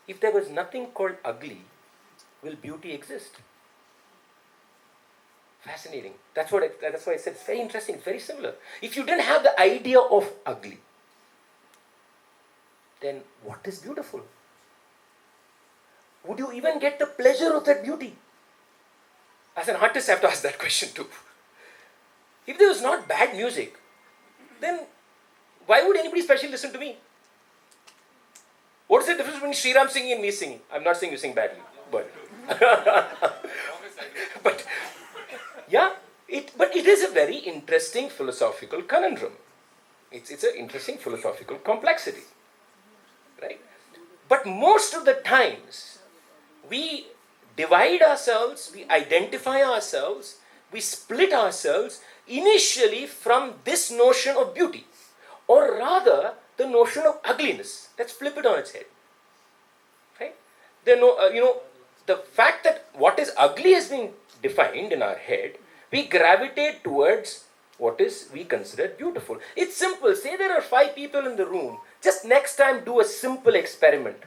If there was nothing called ugly, will beauty exist? Fascinating. That's why I said it's very interesting, very similar. If you didn't have the idea of ugly, then what is beautiful? Would you even get the pleasure of that beauty? As an artist, I have to ask that question too. If there was not bad music, then why would anybody specially listen to me? What is the difference between Sriram singing and me singing? I'm not saying you sing badly, but but it is a very interesting philosophical conundrum. It's an interesting philosophical complexity, right? But most of the times, we divide ourselves, we identify ourselves, we split ourselves initially from this notion of beauty, or rather the notion of ugliness. Let's flip it on its head, right? The fact that what is ugly has been defined in our head, we gravitate towards what is we consider beautiful. It's simple. Say there are 5 people in the room. Just next time do a simple experiment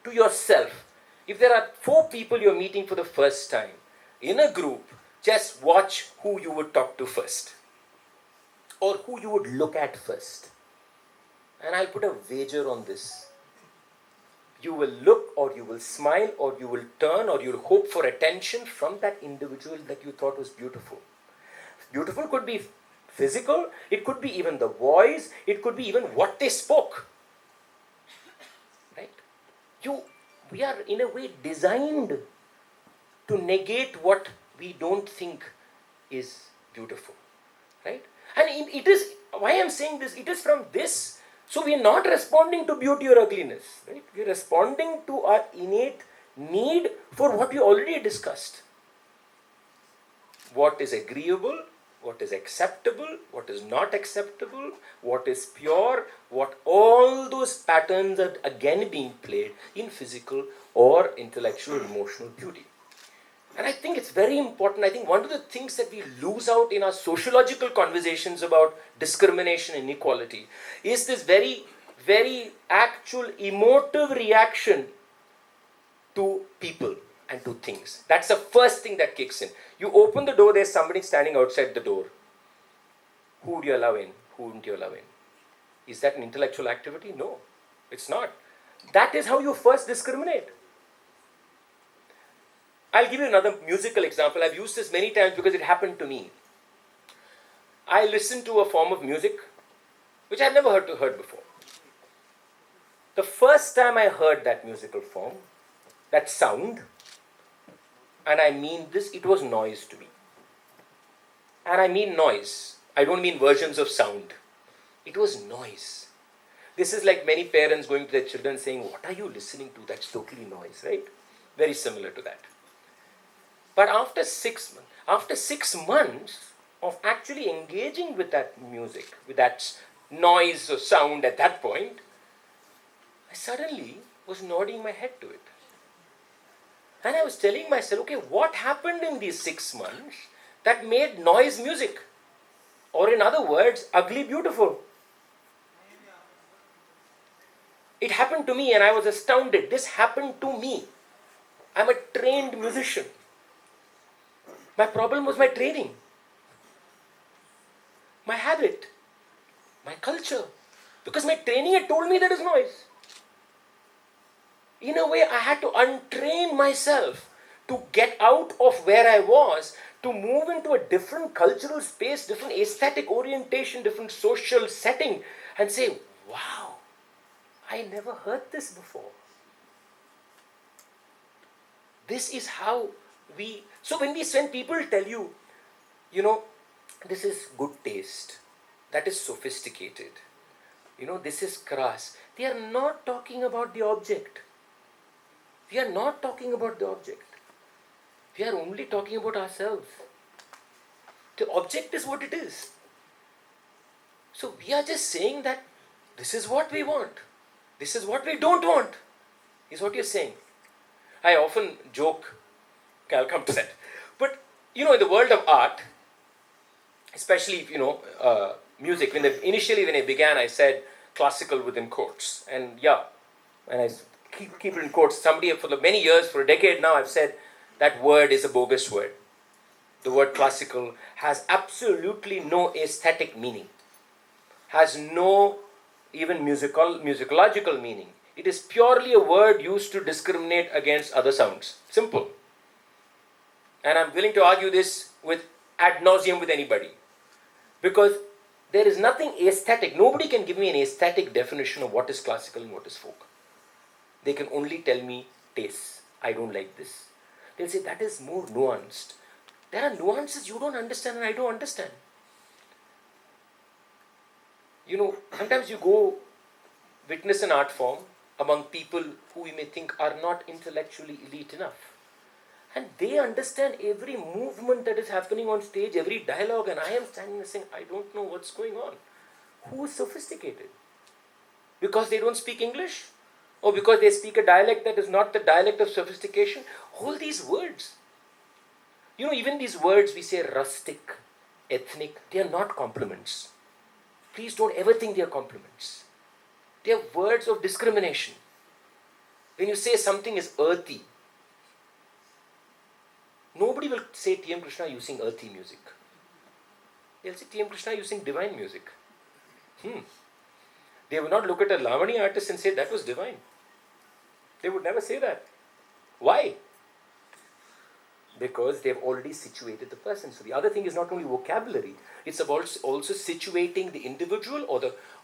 to yourself. If there are 4 people you're meeting for the first time in a group, just watch who you would talk to first or who you would look at first. And I'll put a wager on this. You will look, or you will smile, or you will turn, or you'll hope for attention from that individual that you thought was beautiful. Beautiful could be physical, it could be even the voice, it could be even what they spoke. Right? We are in a way designed to negate what we don't think is beautiful. Right? And it is, why I'm saying this, it is from this. So we are not responding to beauty or ugliness. Right? We are responding to our innate need for what we already discussed. What is agreeable, what is acceptable, what is not acceptable, what is pure, what all those patterns are again being played in physical or intellectual emotional beauty. And I think it's very important. I think one of the things that we lose out in our sociological conversations about discrimination and inequality is this very, very actual emotive reaction to people and to things. That's the first thing that kicks in. You open the door, there's somebody standing outside the door. Who would you allow in? Who wouldn't you allow in? Is that an intellectual activity? No, it's not. That is how you first discriminate. I'll give you another musical example. I've used this many times because it happened to me. I listened to a form of music which I'd never heard before. The first time I heard that musical form, that sound, and I mean this, it was noise to me. And I mean noise. I don't mean versions of sound. It was noise. This is like many parents going to their children saying, what are you listening to? That's totally noise, right? Very similar to that. But after 6 months of actually engaging with that music, with that noise or sound at that point, I suddenly was nodding my head to it. And I was telling myself, okay, what happened in these 6 months that made noise music? Or in other words, ugly beautiful. It happened to me and I was astounded. This happened to me. I'm a trained musician. My problem was my training, my habit, my culture. Because my training had told me there is noise. In a way, I had to untrain myself to get out of where I was, to move into a different cultural space, different aesthetic orientation, different social setting, and say, wow, I never heard this before. This is how so when people tell you, this is good taste, that is sophisticated, this is crass, they are not talking about the object. We are not talking about the object. We are only talking about ourselves. The object is what it is. So we are just saying that this is what we want. This is what we don't want, is what you're saying. I often joke, okay, I'll come to that. But, in the world of art, especially, music, initially when I began, I said classical within quotes. And I keep it in quotes. Somebody for many years, for a decade now, I've said that word is a bogus word. The word classical has absolutely no aesthetic meaning, has no even musicological meaning. It is purely a word used to discriminate against other sounds. Simple. And I'm willing to argue this with ad nauseum with anybody. Because there is nothing aesthetic. Nobody can give me an aesthetic definition of what is classical and what is folk. They can only tell me tastes. I don't like this. They'll say that is more nuanced. There are nuances you don't understand and I don't understand. Sometimes you go witness an art form among people who you may think are not intellectually elite enough. And they understand every movement that is happening on stage, every dialogue, and I am standing there saying, I don't know what's going on. Who is sophisticated? Because they don't speak English? Or because they speak a dialect that is not the dialect of sophistication? All these words. Even these words we say rustic, ethnic, they are not compliments. Please don't ever think they are compliments. They are words of discrimination. When you say something is earthy, nobody will say T.M. Krishna using earthy music. They'll say T.M. Krishna using divine music. They will not look at a Lavani artist and say that was divine. They would never say that. Why? Because they've already situated the person. So the other thing is not only vocabulary, it's about also situating the individual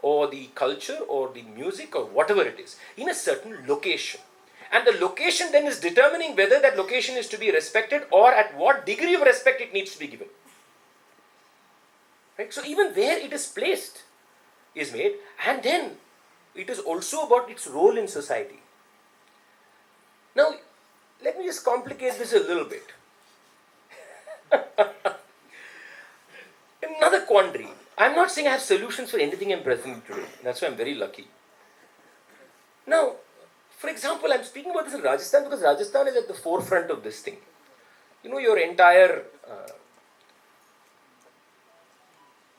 or the culture or the music or whatever it is in a certain location. And the location then is determining whether that location is to be respected or at what degree of respect it needs to be given. Right? So even where it is placed is made, and then it is also about its role in society. Now, let me just complicate this a little bit. Another quandary. I'm not saying I have solutions for anything I'm presenting today. That's why I'm very lucky. Now, for example, I'm speaking about this in Rajasthan because Rajasthan is at the forefront of this thing. Your entire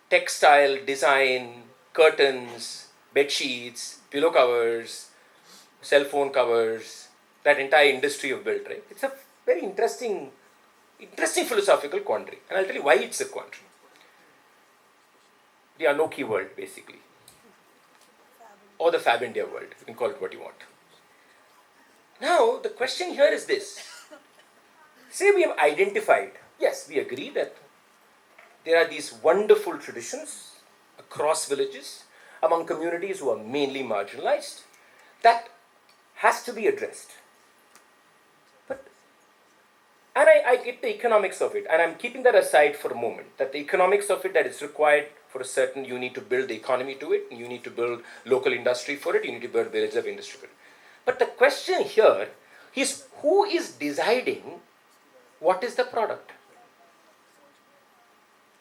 textile design, curtains, bed sheets, pillow covers, cell phone covers, that entire industry of built, right? It's a very interesting philosophical quandary. And I'll tell you why it's a quandary. The Anoki world, basically. Or the Fab India world. You can call it what you want. Now, the question here is this. say we have identified, yes, we agree that there are these wonderful traditions across villages, among communities who are mainly marginalized, that has to be addressed. But, and I get the economics of it, and I'm keeping that aside for a moment, that the economics of it, that is required for a certain, you need to build the economy to it, you need to build local industry for it, you need to build villages of industry for it. But the question here is, who is deciding what is the product?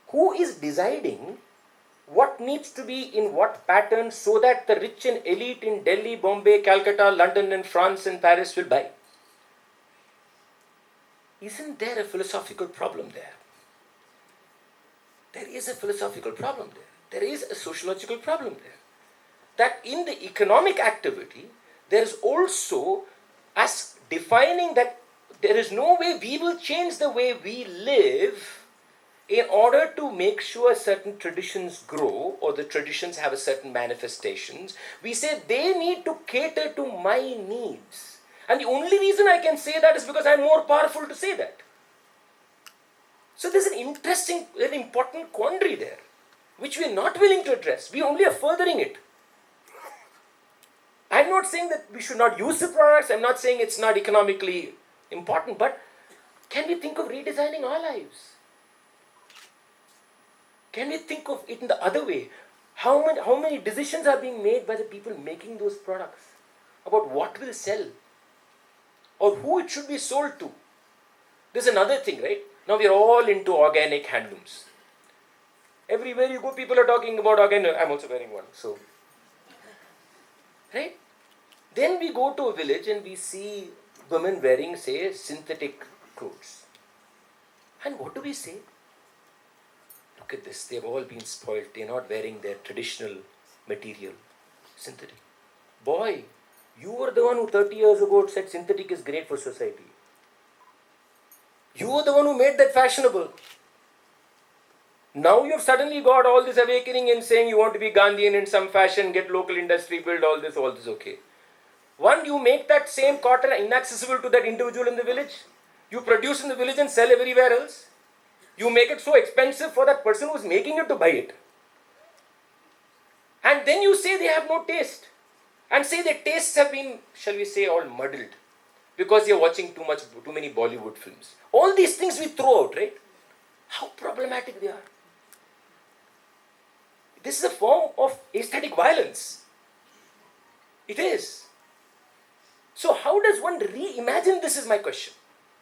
Who is deciding what needs to be in what pattern so that the rich and elite in Delhi, Bombay, Calcutta, London and France and Paris will buy? Isn't there a philosophical problem there? There is a philosophical problem there. There is a sociological problem there. That in the economic activity, there is also us defining that there is no way we will change the way we live in order to make sure certain traditions grow or the traditions have a certain manifestations. We say they need to cater to my needs. And the only reason I can say that is because I'm more powerful to say that. So there's an interesting, very important quandary there, which we are not willing to address. We only are furthering it. I'm not saying that we should not use the products. I'm not saying it's not economically important, but can we think of redesigning our lives? Can we think of it in the other way? How many decisions are being made by the people making those products about what will sell or who it should be sold to? There's another thing, right? Now we are all into organic handlooms. Everywhere you go, people are talking about organic. I'm also wearing one, so. Right? Then we go to a village and we see women wearing, say, synthetic clothes. And what do we say? Look at this, they've all been spoiled. They're not wearing their traditional material, synthetic. Boy, you were the one who 30 years ago said synthetic is great for society. You were the one who made that fashionable. Now you've suddenly got all this awakening and saying you want to be Gandhian in some fashion, get local industry, build all this okay. One, you make that same cotton inaccessible to that individual in the village. You produce in the village and sell everywhere else. You make it so expensive for that person who's making it to buy it. And then you say they have no taste. And say their tastes have been, shall we say, all muddled. Because you're watching too many Bollywood films. All these things we throw out, right? How problematic they are. This is a form of aesthetic violence. It is. So how does one reimagine? This is my question.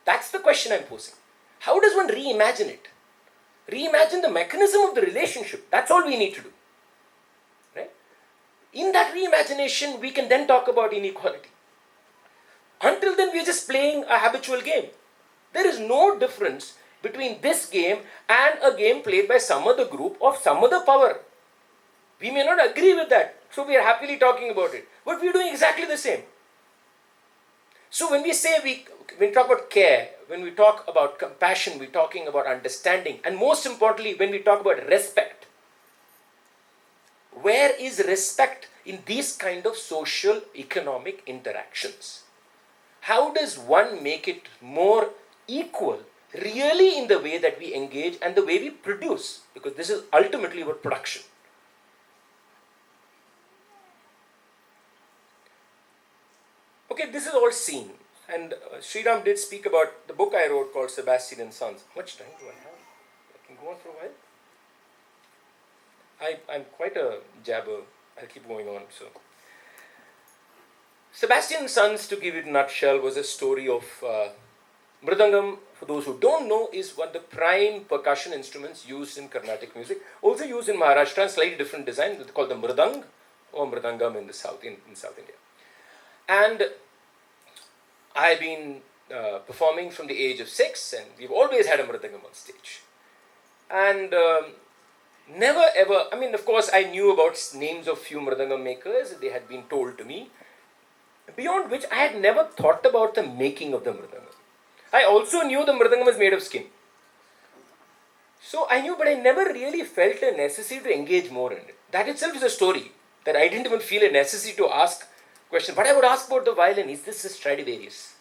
That's the question I'm posing. How does one reimagine it? Reimagine the mechanism of the relationship. That's all we need to do. Right? In that reimagination, we can then talk about inequality. Until then, we're just playing a habitual game. There is no difference between this game and a game played by some other group of some other power. We may not agree with that, so we are happily talking about it. But we're doing exactly the same. So when we say when we talk about care, when we talk about compassion, we're talking about understanding, and most importantly, when we talk about respect. Where is respect in these kind of social economic interactions? How does one make it more equal, really in the way that we engage and the way we produce? Because this is ultimately about production. Okay, this is all seen. And Sriram did speak about the book I wrote called Sebastian and Sons. How much time do I have? I can go on for a while. I'm quite a jabber. I'll keep going on. So, Sebastian and Sons, to give it in a nutshell, was a story of Mridangam. For those who don't know, is one of the prime percussion instruments used in Carnatic music. Also used in Maharashtra, slightly different design. It's called the Mridang or Mridangam in the South, in South India. And I've been performing from the age of 6, and we've always had a Mridangam on stage. And never ever, I mean, of course, I knew about names of few Mridangam makers. They had been told to me. Beyond which, I had never thought about the making of the Mridangam. I also knew the Mridangam is made of skin. So I knew, but I never really felt a necessity to engage more in it. That itself is a story that I didn't even feel a necessity to ask question. But I would ask about the violin. Is this a Stradivarius?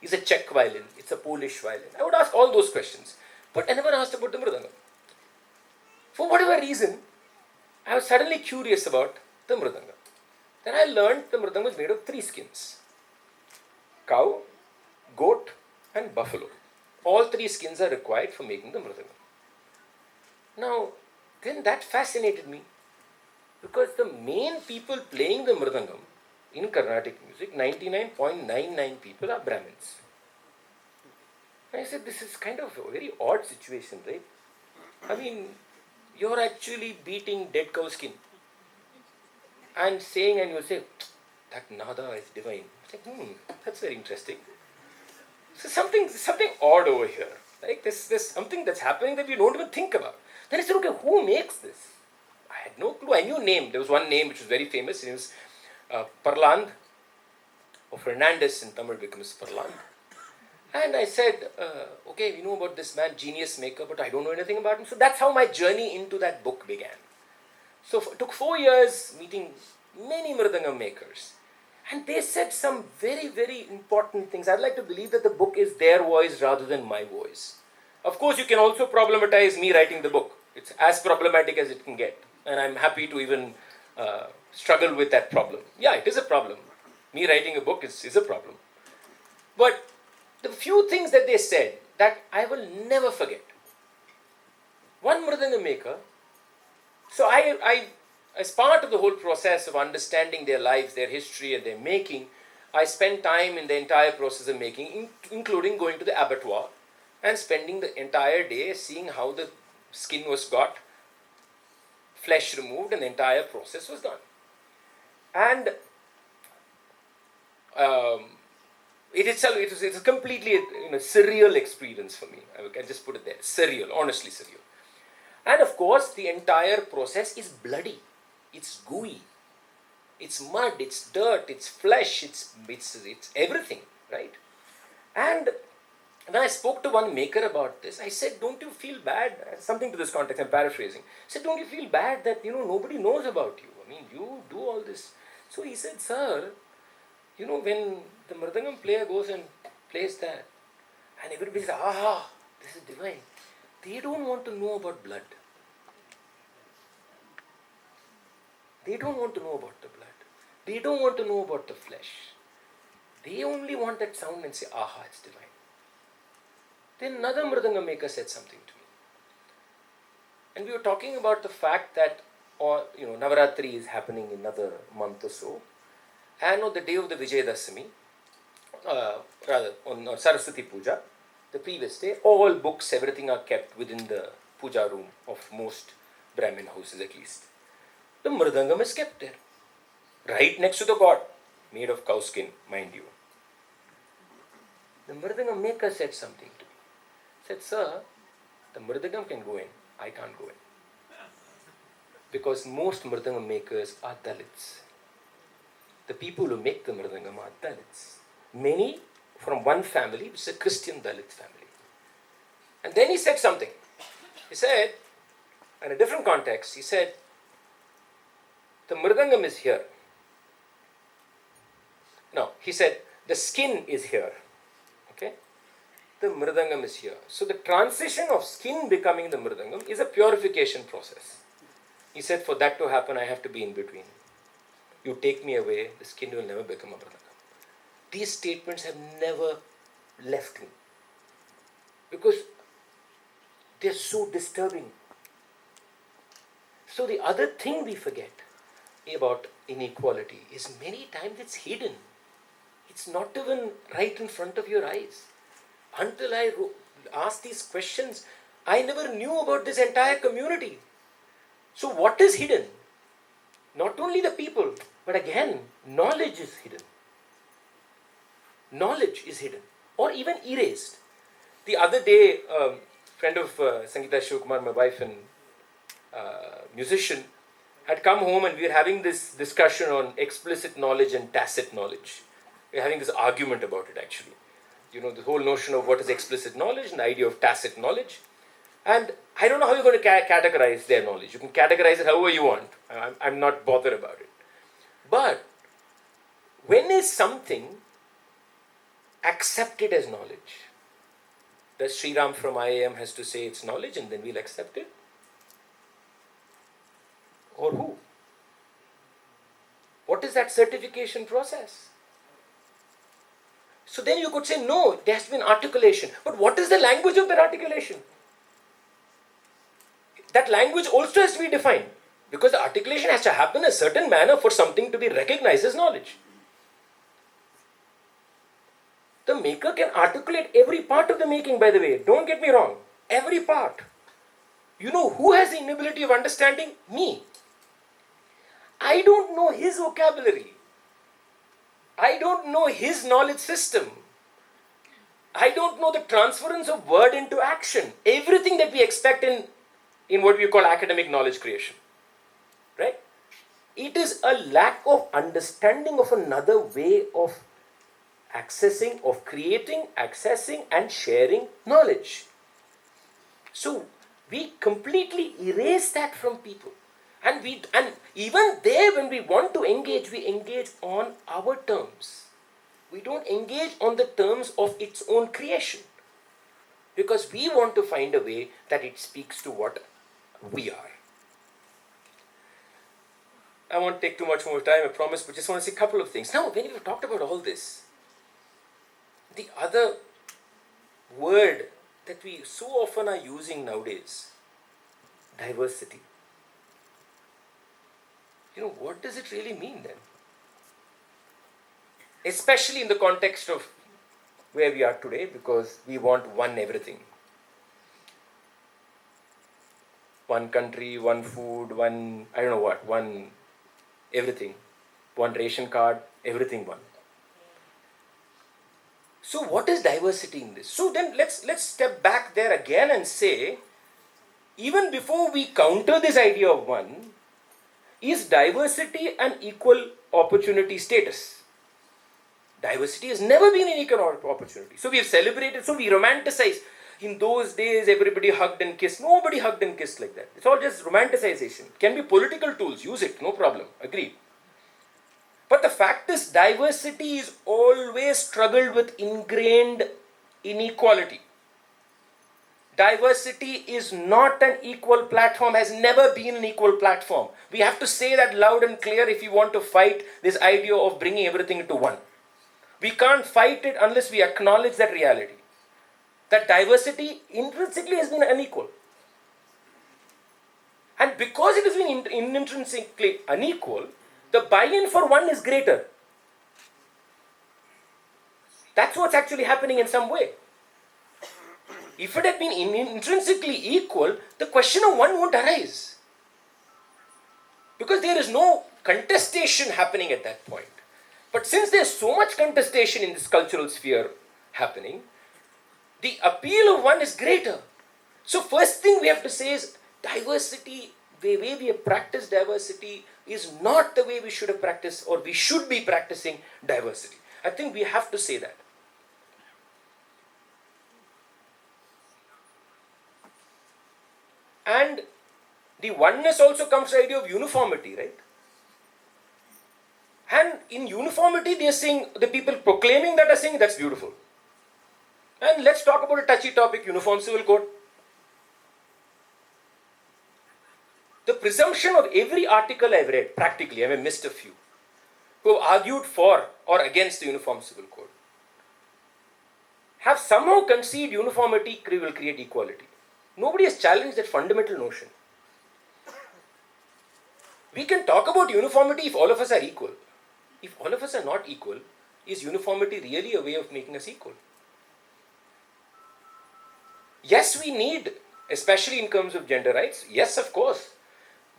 Is a Czech violin? It's a Polish violin? I would ask all those questions. But I never asked about the mridangam. For whatever reason, I was suddenly curious about the mridangam. Then I learned the mridangam was made of 3 skins. Cow, goat and buffalo. All 3 skins are required for making the mridangam. Now, then that fascinated me, because the main people playing the mridangam in Carnatic music, 99.99 people are Brahmins. And I said, this is kind of a very odd situation, right? I mean, you're actually beating dead cow skin and saying, and you'll say, that nada is divine. It's like, that's very interesting. So something odd over here. Like there's something that's happening that we don't even think about. Then I said, okay, who makes this? I had no clue. I knew a name. There was one name which was very famous. It was Parland, or Fernandez in Tamil becomes Parland. And I said, okay, we know about this man, genius maker, but I don't know anything about him. So that's how my journey into that book began. So it took 4 years meeting many mridangam makers. And they said some very, very important things. I'd like to believe that the book is their voice rather than my voice. Of course, you can also problematize me writing the book. It's as problematic as it can get. And I'm happy to even struggle with that problem. Yeah, it is a problem. Me writing a book is a problem. But the few things that they said that I will never forget. One mridangam maker, so I as part of the whole process of understanding their lives, their history and their making, I spent time in the entire process of making, including going to the abattoir and spending the entire day seeing how the skin was got, flesh removed, and the entire process was done. And it's a completely surreal experience for me. I can just put it there. Surreal, honestly surreal. And of course, the entire process is bloody. It's gooey. It's mud, it's dirt, it's flesh, it's everything, right? And when I spoke to one maker about this, I said, don't you feel bad? Something to this context, I'm paraphrasing. I said, don't you feel bad that, nobody knows about you? I mean, you do all this. So he said, sir, when the mridangam player goes and plays that, and everybody says, this is divine. They don't want to know about blood. They don't want to know about the blood. They don't want to know about the flesh. They only want that sound and say, it's divine. Then another mridangam maker said something to me. And we were talking about the fact that Navaratri is happening in another month or so. And on the day of the Vijay Dasami, on Saraswati Puja, the previous day, all books, everything are kept within the puja room of most Brahmin houses at least. The mridangam is kept there, right next to the god, made of cow skin, mind you. The mridangam maker said something to me. Said, sir, the mridangam can go in, I can't go in. Because most mridangam makers are Dalits. The people who make the mridangam are Dalits. Many from one family, which is a Christian Dalit family. And then he said something. He said, in a different context, he said, the mridangam is here. No, he said, the skin is here. Okay? The mridangam is here. So the transition of skin becoming the mridangam is a purification process. He said, for that to happen, I have to be in between. You take me away, the skin will never become a mridangam. These statements have never left me. Because they're so disturbing. So the other thing we forget about inequality is many times it's hidden. It's not even right in front of your eyes. Until I asked these questions, I never knew about this entire community. So what is hidden? Not only the people, but again, knowledge is hidden. Knowledge is hidden or even erased. The other day, a friend of Sangeeta Shivkumar, my wife and musician, had come home and we were having this discussion on explicit knowledge and tacit knowledge. We were having this argument about it actually. The whole notion of what is explicit knowledge and the idea of tacit knowledge. And I don't know how you're going to categorize their knowledge. You can categorize it however you want. I'm not bothered about it. But when is something accept it as knowledge. The Sriram from IAM has to say it's knowledge and then we'll accept it? Or who? What is that certification process? So then you could say, no, there has been articulation. But what is the language of that articulation? That language also has to be defined. Because the articulation has to happen in a certain manner for something to be recognized as knowledge. The maker can articulate every part of the making, by the way. Don't get me wrong. Every part. You know who has the inability of understanding? Me. I don't know his vocabulary. I don't know his knowledge system. I don't know the transference of word into action. Everything that we expect in what we call academic knowledge creation. Right? It is a lack of understanding of another way of accessing, of creating, accessing and sharing knowledge. So we completely erase that from people. And even there when we want to engage, we engage on our terms. We don't engage on the terms of its own creation. Because we want to find a way that it speaks to what we are. I won't take too much more time, I promise, but just want to say a couple of things. Now, when we've talked about all this, the other word that we so often are using nowadays, diversity. What does it really mean then? Especially in the context of where we are today, because we want one everything. One country, one food, one, I don't know what, one everything. One ration card, everything one. So what is diversity in this? So then let's step back there again and say, even before we counter this idea of one, is diversity an equal opportunity status? Diversity has never been an equal opportunity. So we have celebrated, so we romanticize. In those days, everybody hugged and kissed. Nobody hugged and kissed like that. It's all just romanticization. It can be political tools. Use it. No problem. Agreed. But the fact is, diversity is always struggled with ingrained inequality. Diversity is not an equal platform, has never been an equal platform. We have to say that loud and clear if we want to fight this idea of bringing everything into one. We can't fight it unless we acknowledge that reality. That diversity intrinsically has been unequal. And because it has been intrinsically unequal, the buy-in for one is greater. That's what's actually happening in some way. If it had been intrinsically equal, the question of one won't arise. Because there is no contestation happening at that point. But since there's so much contestation in this cultural sphere happening, the appeal of one is greater. So first thing we have to say is diversity, the way we have practiced diversity is not the way we should have practiced or we should be practicing diversity. I think we have to say that. And the oneness also comes from the idea of uniformity, right? And in uniformity, they are saying, the people proclaiming that are saying, that's beautiful. And let's talk about a touchy topic, Uniform Civil Code. The presumption of every article I've read, practically, I missed a few, who have argued for or against the Uniform Civil Code, have somehow conceived uniformity will create equality. Nobody has challenged that fundamental notion. We can talk about uniformity if all of us are equal. If all of us are not equal, is uniformity really a way of making us equal? Yes, we need, especially in terms of gender rights, yes, of course.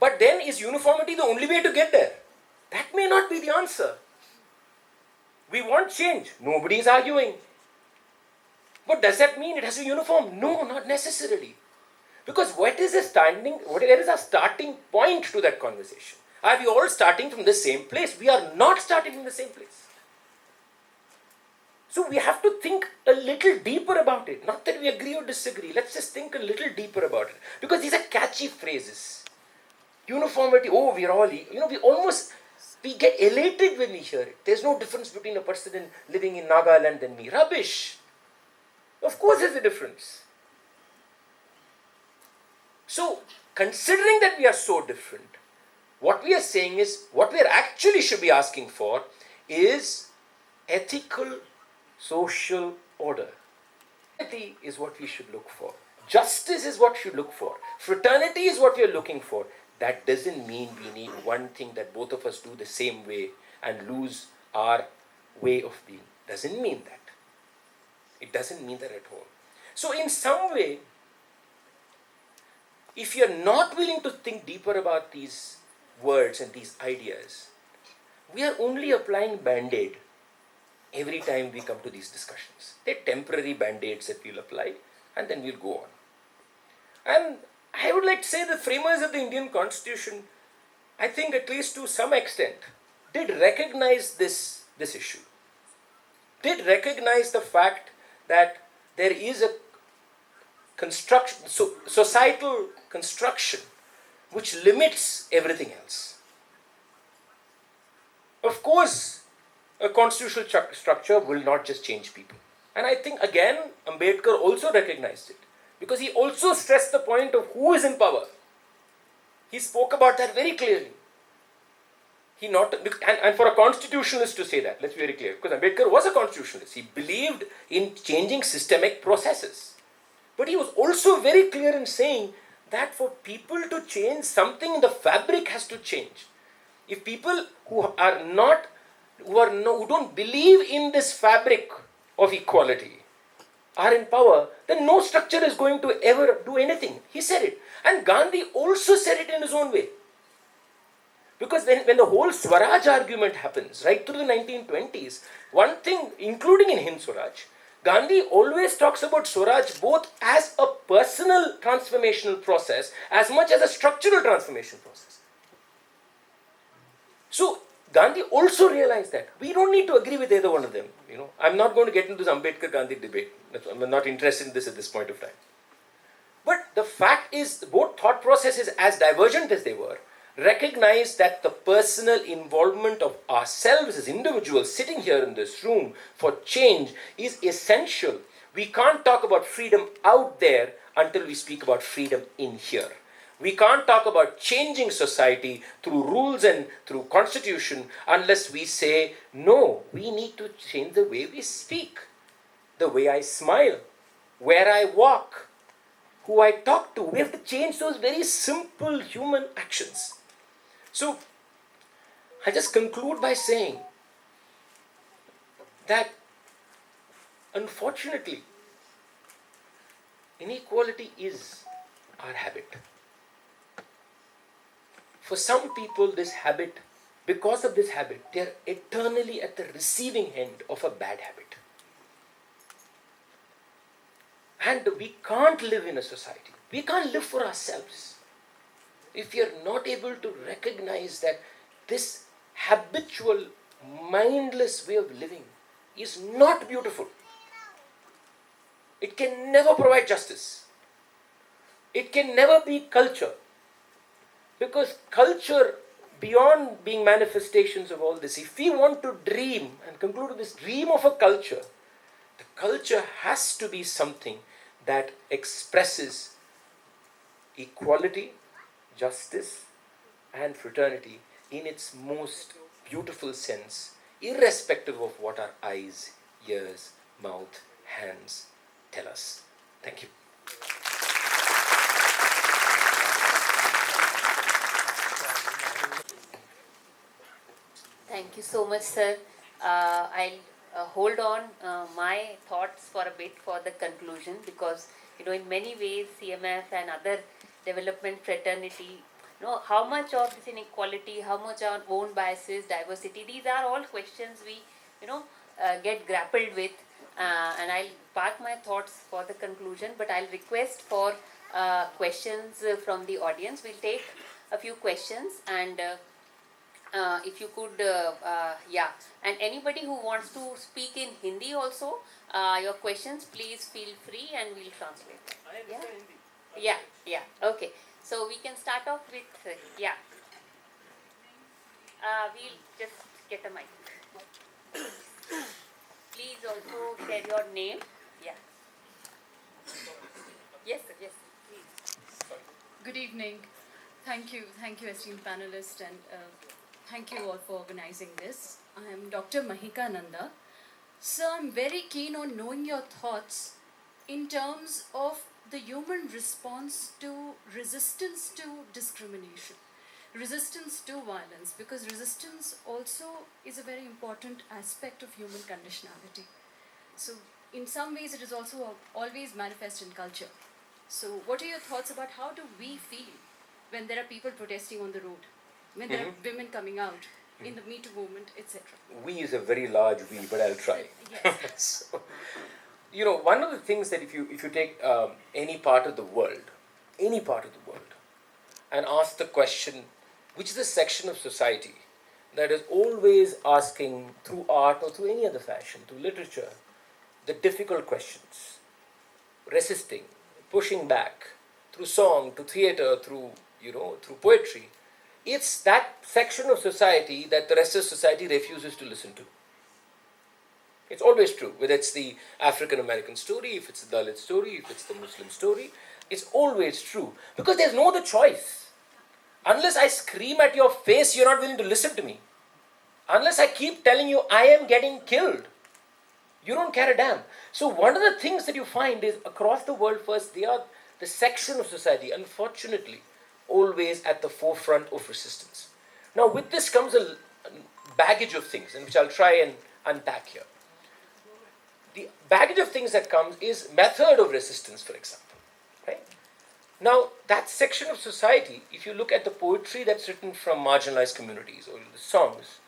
But then is uniformity the only way to get there? That may not be the answer. We want change. Nobody is arguing. But does that mean it has to be uniform? No, not necessarily. Because where is our starting point to that conversation? Are we all starting from the same place? We are not starting from the same place. So we have to think a little deeper about it. Not that we agree or disagree. Let's just think a little deeper about it. Because these are catchy phrases. Uniformity, oh, we're all, we almost We get elated when we hear it. There's no difference between a person living in Nagaland and me. Rubbish. Of course there's a difference. So, considering that we are so different, what we are saying is, what we are actually should be asking for is ethical social order. Equality is what we should look for. Justice is what we should look for. Fraternity is what we are looking for. That doesn't mean we need one thing that both of us do the same way and lose our way of being. Doesn't mean that. It doesn't mean that at all. So in some way, if you're not willing to think deeper about these words and these ideas, we are only applying Band-Aid every time we come to these discussions. They're temporary Band-Aids that we'll apply and then we'll go on. And I would like to say the framers of the Indian Constitution, I think at least to some extent, did recognize this issue. Did recognize the fact that there is a societal construction which limits everything else. Of course, a constitutional structure will not just change people. And I think again, Ambedkar also recognized it, because he also stressed the point of who is in power. He spoke about that very clearly. And for a constitutionalist to say that, let's be very clear, because Ambedkar was a constitutionalist. He believed in changing systemic processes. But he was also very clear in saying that for people to change, something in the fabric has to change. If people who don't believe in this fabric of equality are in power, then no structure is going to ever do anything. He said it. And Gandhi also said it in his own way. Because when the whole Swaraj argument happens, right through the 1920s, one thing, including in Hind Swaraj, Gandhi always talks about Swaraj both as a personal transformational process as much as a structural transformation process. So Gandhi also realized that we don't need to agree with either one of them. I'm not going to get into this Ambedkar-Gandhi debate. I'm not interested in this at this point of time. But the fact is, both thought processes, as divergent as they were, recognize that the personal involvement of ourselves as individuals sitting here in this room for change is essential. We can't talk about freedom out there until we speak about freedom in here. We can't talk about changing society through rules and through constitution unless we say, no, we need to change the way we speak, the way I smile, where I walk, who I talk to. We have to change those very simple human actions. So, I just conclude by saying that, unfortunately, inequality is our habit. For some people, this habit, because of this habit, they are eternally at the receiving end of a bad habit. And we can't live in a society. We can't live for ourselves if we are not able to recognize that this habitual, mindless way of living is not beautiful. It can never provide justice. It can never be culture. Because culture, beyond being manifestations of all this, if we want to dream and conclude with this dream of a culture, the culture has to be something that expresses equality, justice, and fraternity in its most beautiful sense, irrespective of what our eyes, ears, mouth, hands tell us. Thank you. Thank you so much, sir. I'll hold on my thoughts for a bit for the conclusion, because in many ways CMF and other development fraternity, how much of this inequality, how much our own biases, diversity, these are all questions we get grappled with, and I'll park my thoughts for the conclusion, but I'll request for questions from the audience. We'll take a few questions, and if you could, and anybody who wants to speak in Hindi also, your questions, please feel free and we'll translate them. Yeah, okay. So we can start off with, we'll just get a mic. Please also share your name. Yeah. Yes, sir. Yes, please. Good evening. Thank you, esteemed panelists, and thank you all for organizing this. I am Dr. Mahika Nanda. So I'm very keen on knowing your thoughts in terms of the human response to resistance to discrimination, resistance to violence, because resistance also is a very important aspect of human conditionality. So in some ways it is also always manifest in culture. So what are your thoughts about how do we feel when there are people protesting on the road, when there are women coming out in the Me Too movement, etc.? We is a very large we, but I'll try. Yes. So, one of the things that if you take any part of the world, and ask the question, which is the section of society that is always asking through art or through any other fashion, through literature, the difficult questions, resisting, pushing back, through song, to theater, through poetry, it's that section of society that the rest of society refuses to listen to. It's always true, whether it's the African American story, if it's the Dalit story, if it's the Muslim story, it's always true. Because there's no other choice. Unless I scream at your face, you're not willing to listen to me. Unless I keep telling you I am getting killed, you don't care a damn. So one of the things that you find is across the world, first, they are the section of society, unfortunately, always at the forefront of resistance. Now with this comes a baggage of things, and which I'll try and unpack here. The baggage of things that comes is method of resistance, for example. Right? Now, that section of society, if you look at the poetry that's written from marginalized communities or the songs,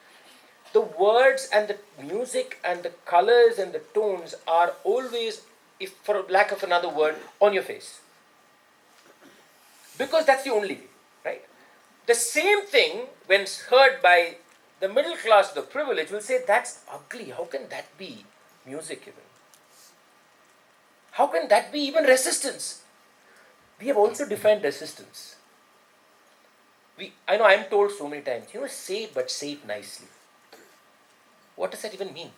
the words and the music and the colors and the tones are always, if for lack of another word, on your face. Because that's the only way, right? The same thing, when heard by the middle class, the privileged, will say, that's ugly. How can that be music even? How can that be even resistance? We have also defined resistance. I know I'm told so many times, say it, but say it nicely. What does that even mean?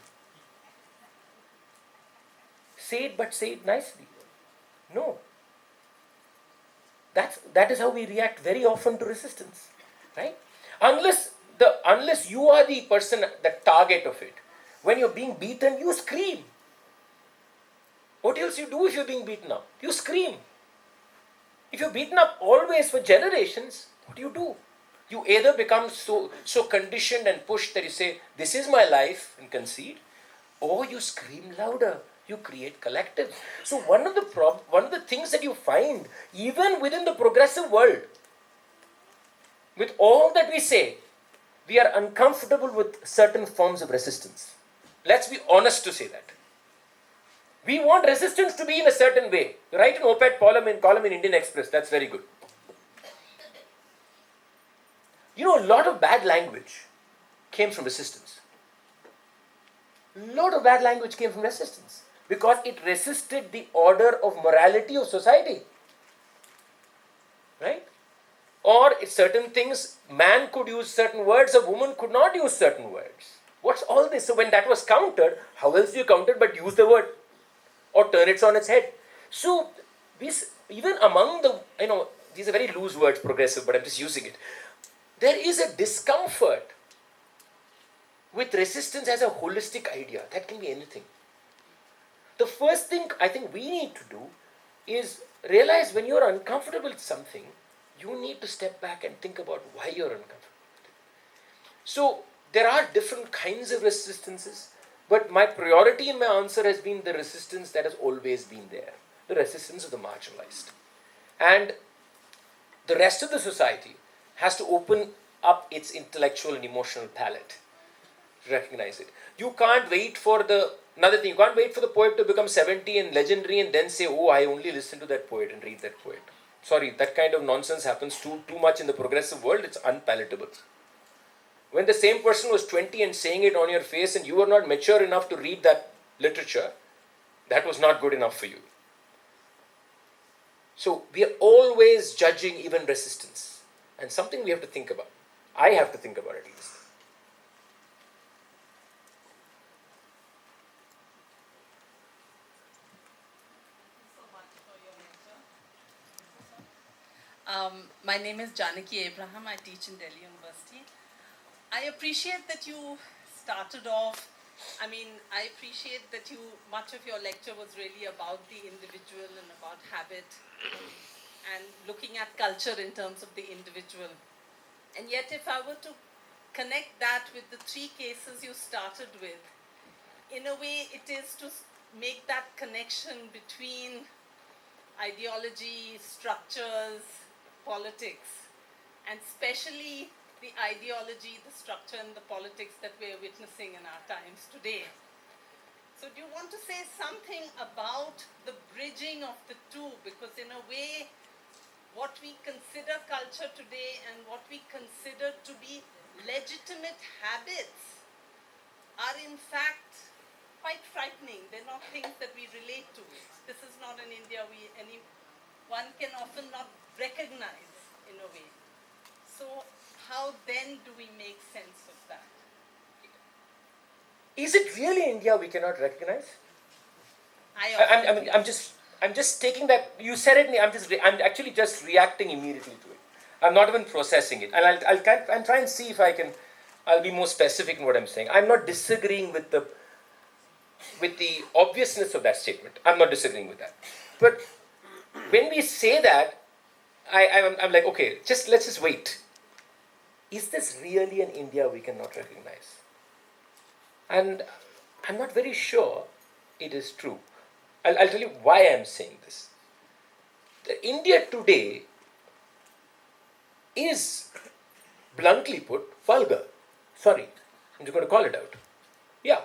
Say it, but say it nicely. No. That is how we react very often to resistance, right? Unless you are the person, the target of it. When you're being beaten, you scream. What else you do if you're being beaten up? You scream. If you're beaten up always for generations, what do? You either become so conditioned and pushed that you say, this is my life, and concede, or you scream louder. You create collectives. So one of the things that you find, even within the progressive world, with all that we say, we are uncomfortable with certain forms of resistance. Let's be honest to say that. We want resistance to be in a certain way. Write an op-ed column in Indian Express. That's very good. A lot of bad language came from resistance. A lot of bad language came from resistance. Because it resisted the order of morality of society. Right? Or certain things, man could use certain words, a woman could not use certain words. What's all this? So when that was countered, how else do you counter but use the word? Or turn it on its head? So, even among these are very loose words, progressive, but I'm just using it. There is a discomfort with resistance as a holistic idea. That can be anything. The first thing I think we need to do is realize when you're uncomfortable with something, you need to step back and think about why you're uncomfortable with it. So there are different kinds of resistances, but my priority in my answer has been the resistance that has always been there, the resistance of the marginalized. And the rest of the society has to open up its intellectual and emotional palette to recognize it. You can't wait for another thing, you can't wait for the poet to become 70 and legendary and then say, oh, I only listen to that poet and read that poet. Sorry, that kind of nonsense happens too much in the progressive world. It's unpalatable. When the same person was 20 and saying it on your face and you were not mature enough to read that literature, that was not good enough for you. So we are always judging even resistance. And something we have to think about. I have to think about at least. My name is Janaki Abraham. I teach in Delhi University. I appreciate that you started off, I appreciate that much of your lecture was really about the individual and about habit and looking at culture in terms of the individual. And yet if I were to connect that with the three cases you started with, in a way it is to make that connection between ideology, structures, politics, and especially the ideology, the structure, and the politics that we are witnessing in our times today. So do you want to say something about the bridging of the two? Because in a way, what we consider culture today and what we consider to be legitimate habits are in fact quite frightening. They're not things that we relate to. This is not an India one can often not recognize in a way. So how then do we make sense of that? Is it really India we cannot recognize? I'm just taking that, you said it, I'm actually just reacting immediately to it. I'm not even processing it. And I'll try and see if I'll be more specific in what I'm saying. I'm not disagreeing with the obviousness of that statement. I'm not disagreeing with that. But when we say that, I'm like, okay, let's just wait. Is this really an India we cannot recognize? And I'm not very sure it is true. I'll tell you why I'm saying this. The India today is, bluntly put, vulgar. Sorry, I'm just going to call it out. Yeah,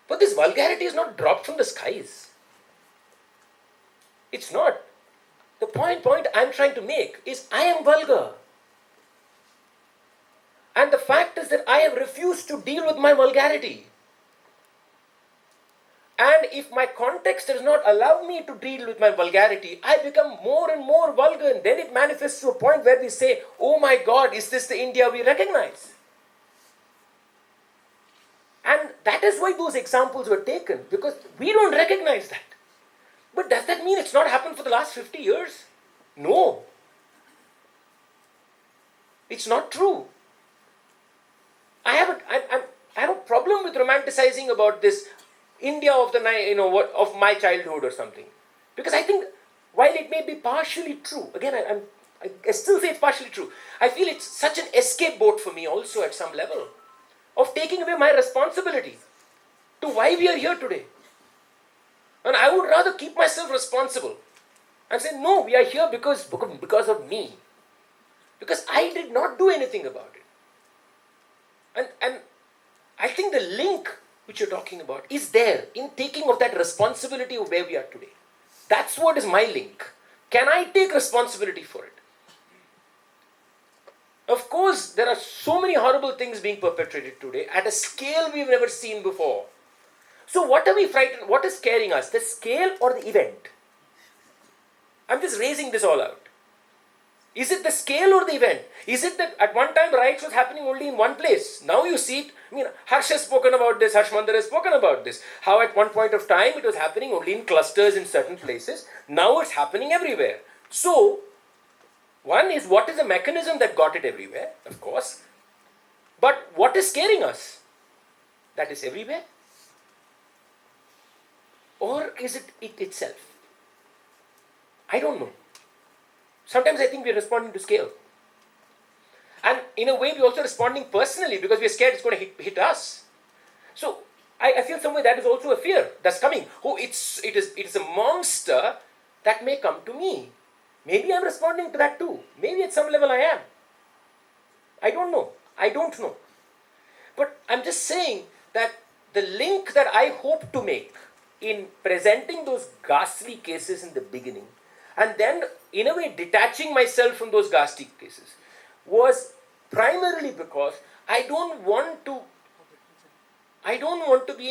but this vulgarity is not dropped from the skies. It's not. The point I'm trying to make is I am vulgar. And the fact is that I have refused to deal with my vulgarity. And if my context does not allow me to deal with my vulgarity, I become more and more vulgar, and then it manifests to a point where we say, oh my God, is this the India we recognize? And that is why those examples were taken, because we don't recognize that. But does that mean it's not happened for the last 50 years? No. It's not true. I have a problem with romanticizing about this India of of my childhood or something, because I think while it may be partially true, again I still say it's partially true. I feel it's such an escape boat for me also at some level of taking away my responsibility to why we are here today. And I would rather keep myself responsible and say, no, we are here because of me, because I did not do anything about it. And I think the link which you're talking about is there in taking of that responsibility of where we are today. That's what is my link. Can I take responsibility for it? Of course, there are so many horrible things being perpetrated today at a scale we've never seen before. So what are we frightened? What is scaring us? The scale or the event? I'm just raising this all out. Is it the scale or the event? Is it that at one time riots was happening only in one place? Now you see it. Harsh has spoken about this. Harsh Mandar has spoken about this. How at one point of time it was happening only in clusters in certain places. Now it's happening everywhere. So, one is, what is the mechanism that got it everywhere? Of course. But what is scaring us? That is everywhere? Or is it itself? I don't know. Sometimes I think we're responding to scale. And in a way, we're also responding personally because we're scared it's going to hit us. So I feel somewhere that is also a fear that's coming. Oh, it is a monster that may come to me. Maybe I'm responding to that too. Maybe at some level I am. I don't know. But I'm just saying that the link that I hope to make in presenting those ghastly cases in the beginning, and then in a way detaching myself from those ghastly cases, was primarily because I don't want to be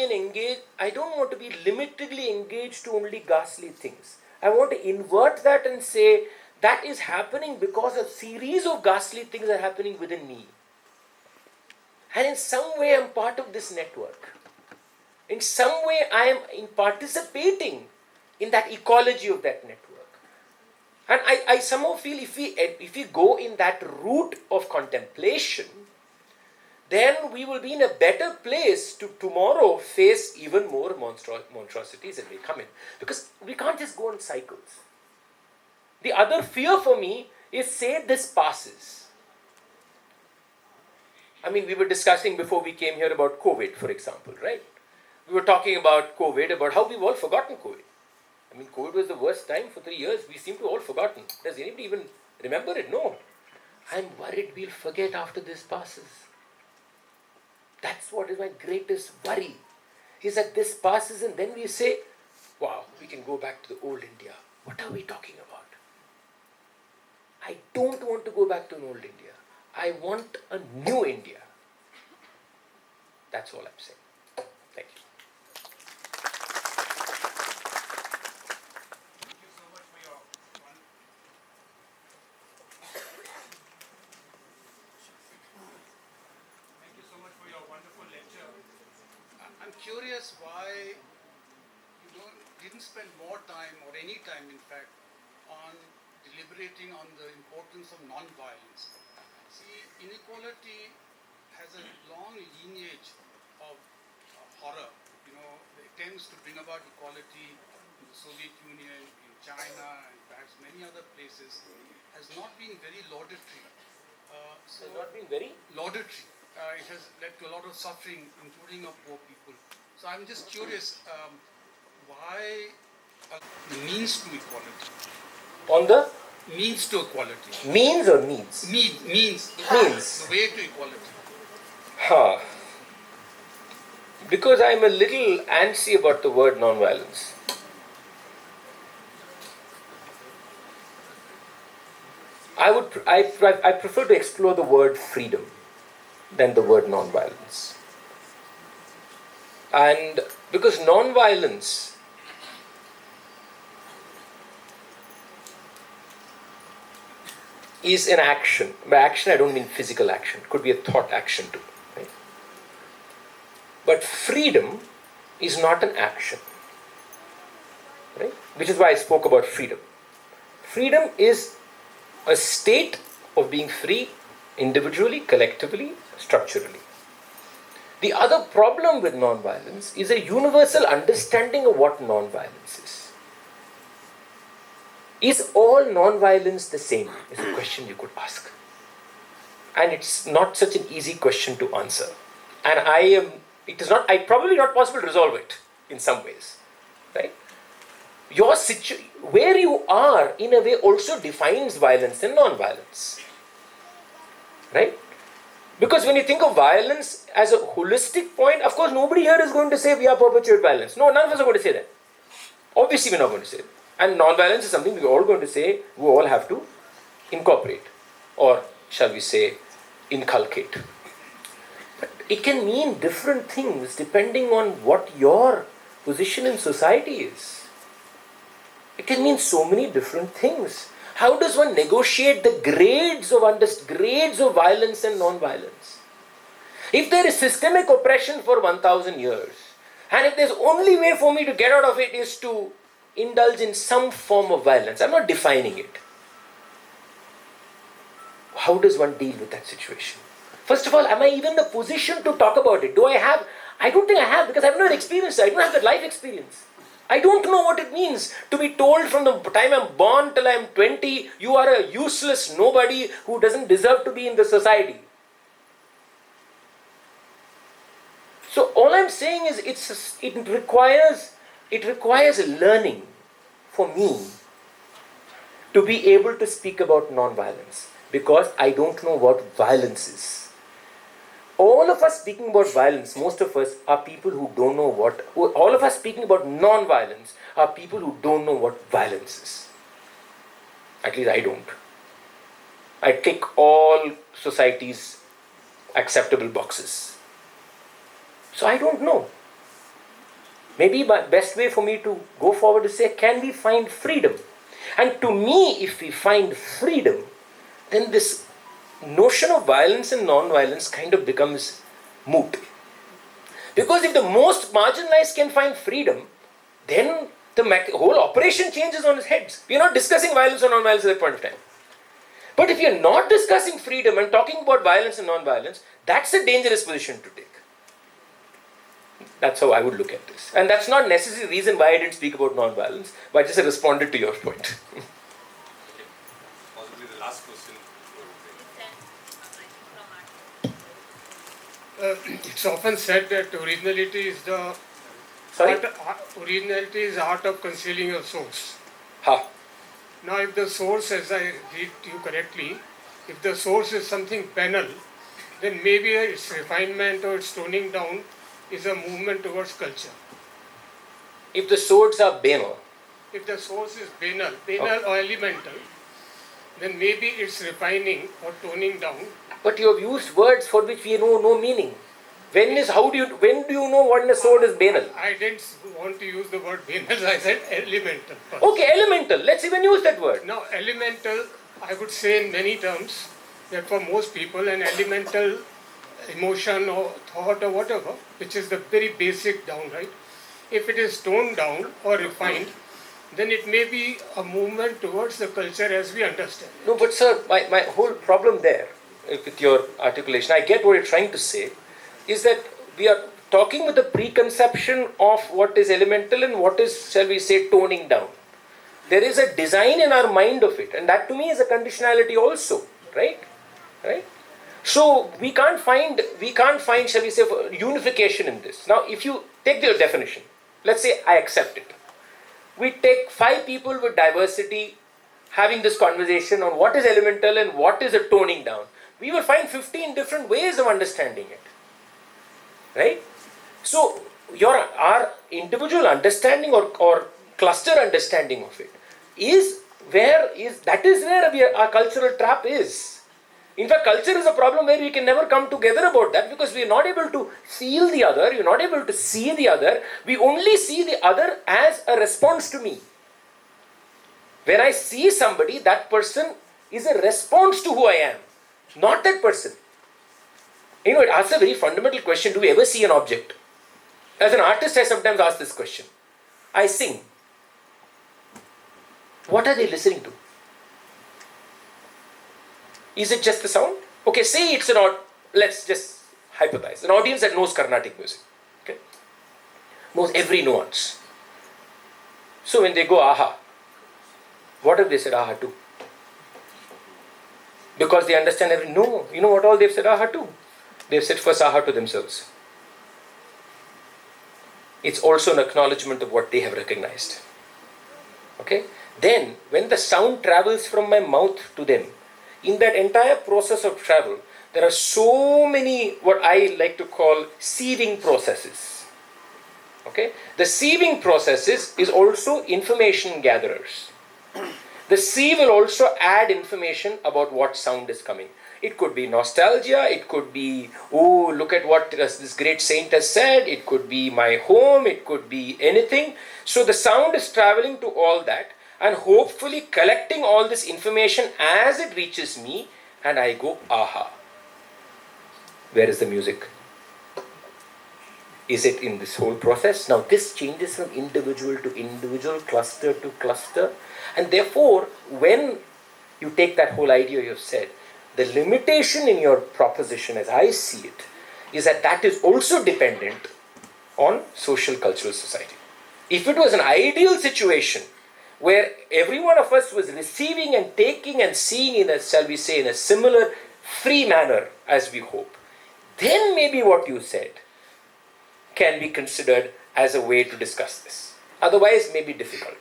limitedly engaged to only ghastly things. I want to invert that and say that is happening because a series of ghastly things are happening within me. And in some way I'm part of this network. In some way I am participating in that ecology of that network. And I somehow feel if we go in that route of contemplation, then we will be in a better place to tomorrow face even more monstrosities that may come in. Because we can't just go in cycles. The other fear for me is, say this passes. I mean, we were discussing before we came here about COVID, for example, right? We were talking about COVID, about how we've all forgotten COVID. I mean, COVID was the worst time for 3 years. We seem to all forgotten. Does anybody even remember it? No. I'm worried we'll forget after this passes. That's what is my greatest worry. Is that this passes and then we say, wow, we can go back to the old India. What are we talking about? I don't want to go back to an old India. I want a new India. That's all I'm saying. Thank you. I'm curious why you didn't spend more time, or any time in fact, on deliberating on the importance of non-violence. See, inequality has a long lineage of horror. It tends to bring about equality in the Soviet Union, in China, and perhaps many other places, has not been very laudatory. Has not been very laudatory. It has led to a lot of suffering, including of poor people. So I'm just curious, why the means to equality? on the Means to equality. means or needs? Means. Means. The way to equality. Huh. Because I'm a little antsy about the word non-violence. I prefer to explore the word freedom than the word non-violence. And because non-violence is an action. By action, I don't mean physical action. It could be a thought action too. Right? But freedom is not an action. Right? Which is why I spoke about freedom. Freedom is a state of being free individually, collectively, structurally. The other problem with non-violence is a universal understanding of what non-violence is. Is all non-violence the same? Is a question you could ask. And it's not such an easy question to answer. And it's probably not possible to resolve it in some ways. Right? Where you are, in a way, also defines violence and non-violence. Right? Because when you think of violence as a holistic point, of course, nobody here is going to say we are perpetuate violence. No, none of us are going to say that. Obviously, we're not going to say that. And non-violence is something we're all going to say, we all have to incorporate. Or, shall we say, inculcate. But it can mean different things depending on what your position in society is. It can mean so many different things. How does one negotiate the grades of violence and non-violence? If there is systemic oppression for 1,000 years, and if there's only way for me to get out of it is to indulge in some form of violence, I'm not defining it. How does one deal with that situation? First of all, am I even in the position to talk about it? I don't think I have, because I've never experienced it. I don't have that life experience. I don't know what it means to be told from the time I'm born till I'm 20, you are a useless nobody who doesn't deserve to be in the society. So all I'm saying is it requires learning for me to be able to speak about non-violence, because I don't know what violence is. All of us speaking about violence, most of us are people who don't know all of us speaking about non-violence are people who don't know what violence is. At least I don't. I tick all society's acceptable boxes. So I don't know. Maybe the best way for me to go forward is say, can we find freedom? And to me, if we find freedom, then this notion of violence and non-violence kind of becomes moot. Because if the most marginalized can find freedom, then the whole operation changes on its heads. We are not discussing violence or non-violence at that point of time. But if you are not discussing freedom and talking about violence and non-violence, that's a dangerous position to take. That's how I would look at this. And that's not necessarily the reason why I didn't speak about non-violence, but I just responded to your point. Possibly the last question. It's often said that originality is the originality is the art of concealing your source. Ha. Now, if the source, as I read you correctly, if the source is something banal, then maybe its refinement or its toning down is a movement towards culture. If the swords are banal. If the source is banal or elemental, then maybe it's refining or toning down. But you have used words for which we know no meaning. When do you know what in a sword is banal? I didn't want to use the word banal, I said elemental. First. Okay, elemental. Let's even use that word. Now, elemental, I would say in many terms, that for most people an elemental emotion or thought or whatever, which is the very basic down, right? If it is toned down or refined, then it may be a movement towards the culture as we understand. No, but sir, my whole problem there with your articulation, I get what you're trying to say, is that we are talking with the preconception of what is elemental and what is, shall we say, toning down. There is a design in our mind of it, and that to me is a conditionality also, right? Right? So we can't find, shall we say, unification in this. Now, if you take your definition, let's say I accept it. We take 5 people with diversity having this conversation on what is elemental and what is a toning down. We will find 15 different ways of understanding it. Right? So, our individual understanding or cluster understanding of it that is where our cultural trap is. In fact, culture is a problem where we can never come together about that because we are not able to feel the other, we are not able to see the other, we only see the other as a response to me. When I see somebody, that person is a response to who I am, not that person. You know, it asks a very fundamental question, do we ever see an object? As an artist, I sometimes ask this question. I sing. What are they listening to? Is it just the sound? Okay, say it's let's just hypothesize. An audience that knows Carnatic music, okay, knows every nuance. So when they go aha, what have they said aha to? Because they understand no, you know what all they've said aha to? They've said first aha to themselves. It's also an acknowledgement of what they have recognized. Okay? Then, when the sound travels from my mouth to them, in that entire process of travel, there are so many what I like to call sieving processes. Okay? The sieving processes is also information gatherers. The sieve will also add information about what sound is coming. It could be nostalgia, it could be, oh, look at what this great saint has said, it could be my home, it could be anything. So the sound is traveling to all that and hopefully collecting all this information as it reaches me and I go, aha. Where is the music? Is it in this whole process? Now this changes from individual to individual, cluster to cluster. And therefore, when you take that whole idea you have said, the limitation in your proposition as I see it is that is also dependent on social cultural society. If it was an ideal situation where every one of us was receiving and taking and seeing in a, shall we say, in a similar free manner as we hope, then maybe what you said can be considered as a way to discuss this. Otherwise, it may be difficult.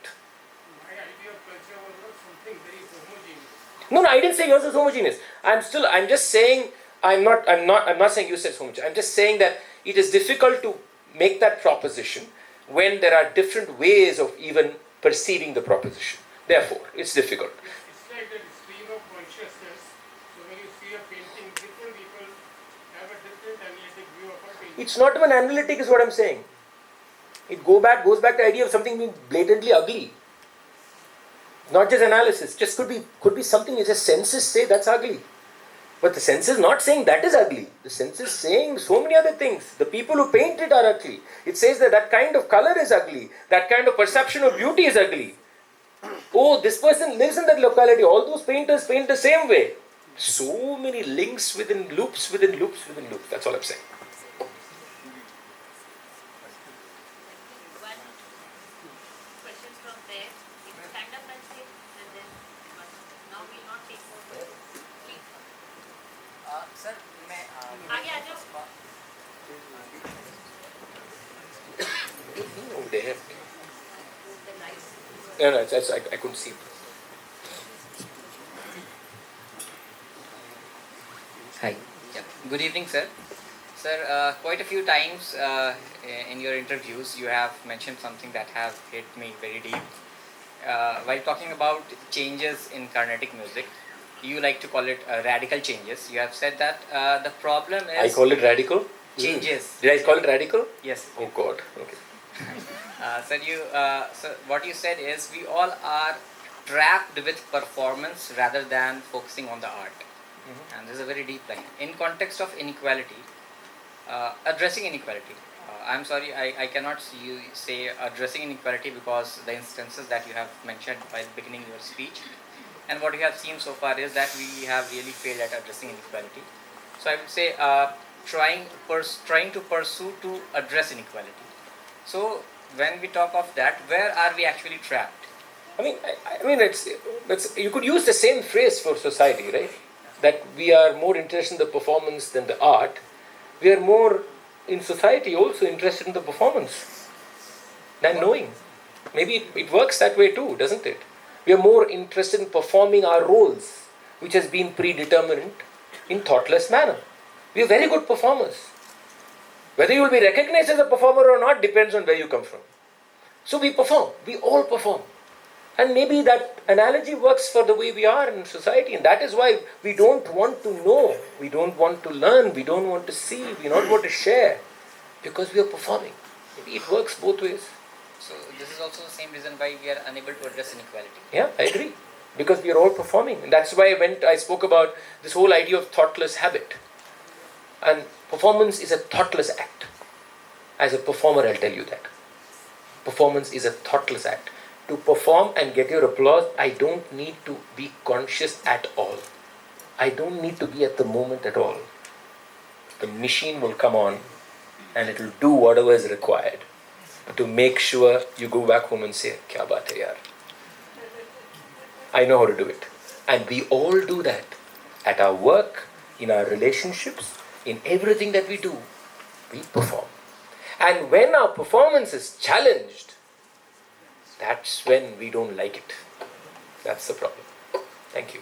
My idea of culture was not something very homogeneous. No, I didn't say yours is homogeneous. I'm just saying, I'm not saying you said homogeneous. I'm just saying that it is difficult to make that proposition when there are different ways of even perceiving the proposition. Therefore, it's difficult. It's like the stream of consciousness. So when you see a painting, different people have a different analytic view of a painting. It's not even analytic is what I'm saying. It goes back to the idea of something being blatantly ugly. Not just analysis, just could be something which just senses say that's ugly. But the sense is not saying that is ugly. The sense is saying so many other things. The people who paint it are ugly. It says that that kind of color is ugly. That kind of perception of beauty is ugly. Oh, this person lives in that locality. All those painters paint the same way. So many links within loops, within loops, within loops. That's all I'm saying. One question from there. You can stand up and sit, and then now we'll not take more questions. Please. Sir मैं आगे आ जाओ. No, they have. The lights. No, I couldn't see. Hi. Yeah. Good evening, sir. Sir, quite a few times in your interviews, you have mentioned something that have hit me very deep. While talking about changes in Carnatic music, you like to call it radical changes. You have said that the problem is I call it radical? changes. Did I call it radical? Yes. Oh God. Okay. So what you said is we all are trapped with performance rather than focusing on the art. And this is a very deep line. In context of inequality, addressing inequality. I'm sorry, I cannot see you say addressing inequality because the instances that you have mentioned while beginning your speech and what you have seen so far is that we have really failed at addressing inequality. So I would say trying to pursue to address inequality. So when we talk of that, where are we actually trapped? I mean, it's you could use the same phrase for society, right? That we are more interested in the performance than the art. We are more in society also interested in the performance than knowing. Maybe it works that way too, doesn't it? We are more interested in performing our roles, which has been predetermined in thoughtless manner. We are very good performers. Whether you will be recognized as a performer or not depends on where you come from. So we perform. We all perform. And maybe that analogy works for the way we are in society. And that is why we don't want to know. We don't want to learn. We don't want to see. We don't want to share. Because we are performing. Maybe it works both ways. So this is also the same reason why we are unable to address inequality. Yeah, I agree. Because we are all performing. And that's why I spoke about this whole idea of thoughtless habit. And performance is a thoughtless act. As a performer, I'll tell you that. Performance is a thoughtless act. To perform and get your applause, I don't need to be conscious at all. I don't need to be at the moment at all. The machine will come on and it will do whatever is required to make sure you go back home and say, Kya baat hai yaar? I know how to do it. And we all do that. At our work, in our relationships, in everything that we do, we perform. And when our performance is challenged, that's when we don't like it. That's the problem. Thank you.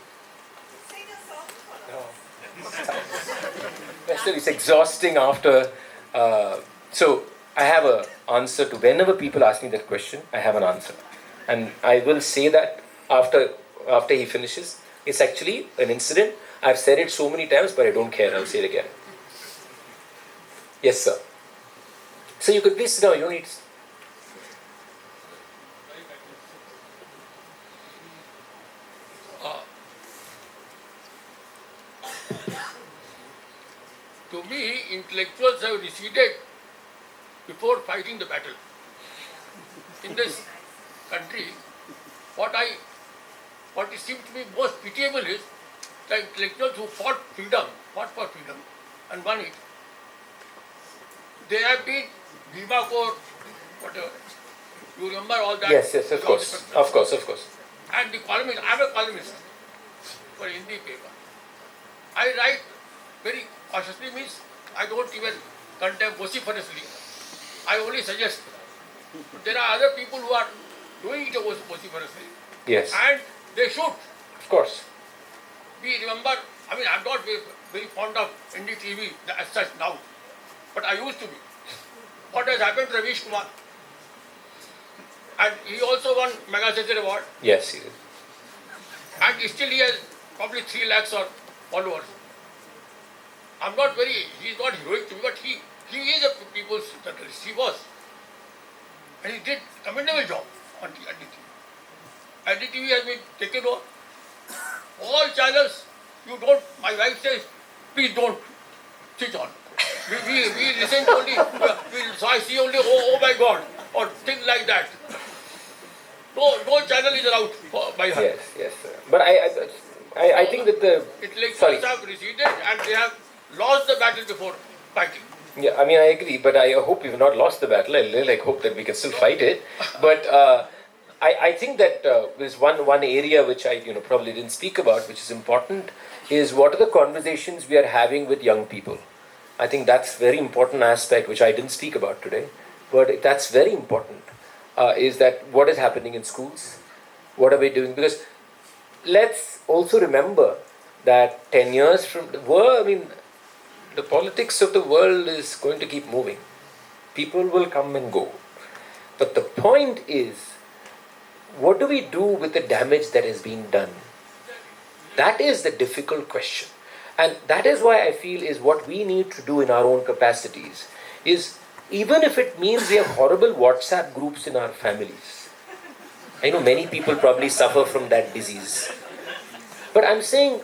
Sing a song for us. No. Still, it's exhausting after. So I have an answer to whenever people ask me that question. I have an answer, and I will say that after he finishes. It's actually an incident. I've said it so many times, but I don't care. I'll say it again. Yes, sir. So you could please sit down. You don't need. To me, intellectuals have receded before fighting the battle. In this country, what it seems to me most pitiable is the intellectuals who fought for freedom and won it. They have been Bhima Court, whatever. You remember all that? Yes, of course. And the columnist, I am a columnist for Hindi paper. I write very cautiously, means I don't even condemn vociferously. I only suggest. But there are other people who are doing it vociferously. Yes. And they should. Of course. We remember, I mean, I'm not very fond of NDTV as such now, but I used to be. What has happened to Ravish Kumar? And he also won Magazine Award. Yes, he did. And still he has probably 3 lakhs or followers. He's not heroic to me, but he is a people's journalist. He was. And he did a commendable job on NDTV. NDTV has been taken over. All channels you don't, my wife says, please don't switch on. We listen to only, so I see only, oh my God, or things like that. No channel is allowed by her. Yes, sir. But I think that the... Intellectuals have receded and they have lost the battle before fighting. Yeah, I mean, I agree, but I hope we've not lost the battle. I hope that we can still fight it. But I think that there's one area which I probably didn't speak about, which is important, is what are the conversations we are having with young people. I think that's very important aspect which I didn't speak about today, but that's very important. Is that what is happening in schools? What are we doing? Because let's also remember that 10 years from the world, the politics of the world is going to keep moving. People will come and go. But the point is, what do we do with the damage that has been done? That is the difficult question. And that is why I feel is what we need to do in our own capacities is, even if it means we have horrible WhatsApp groups in our families. I know many people probably suffer from that disease. But I'm saying,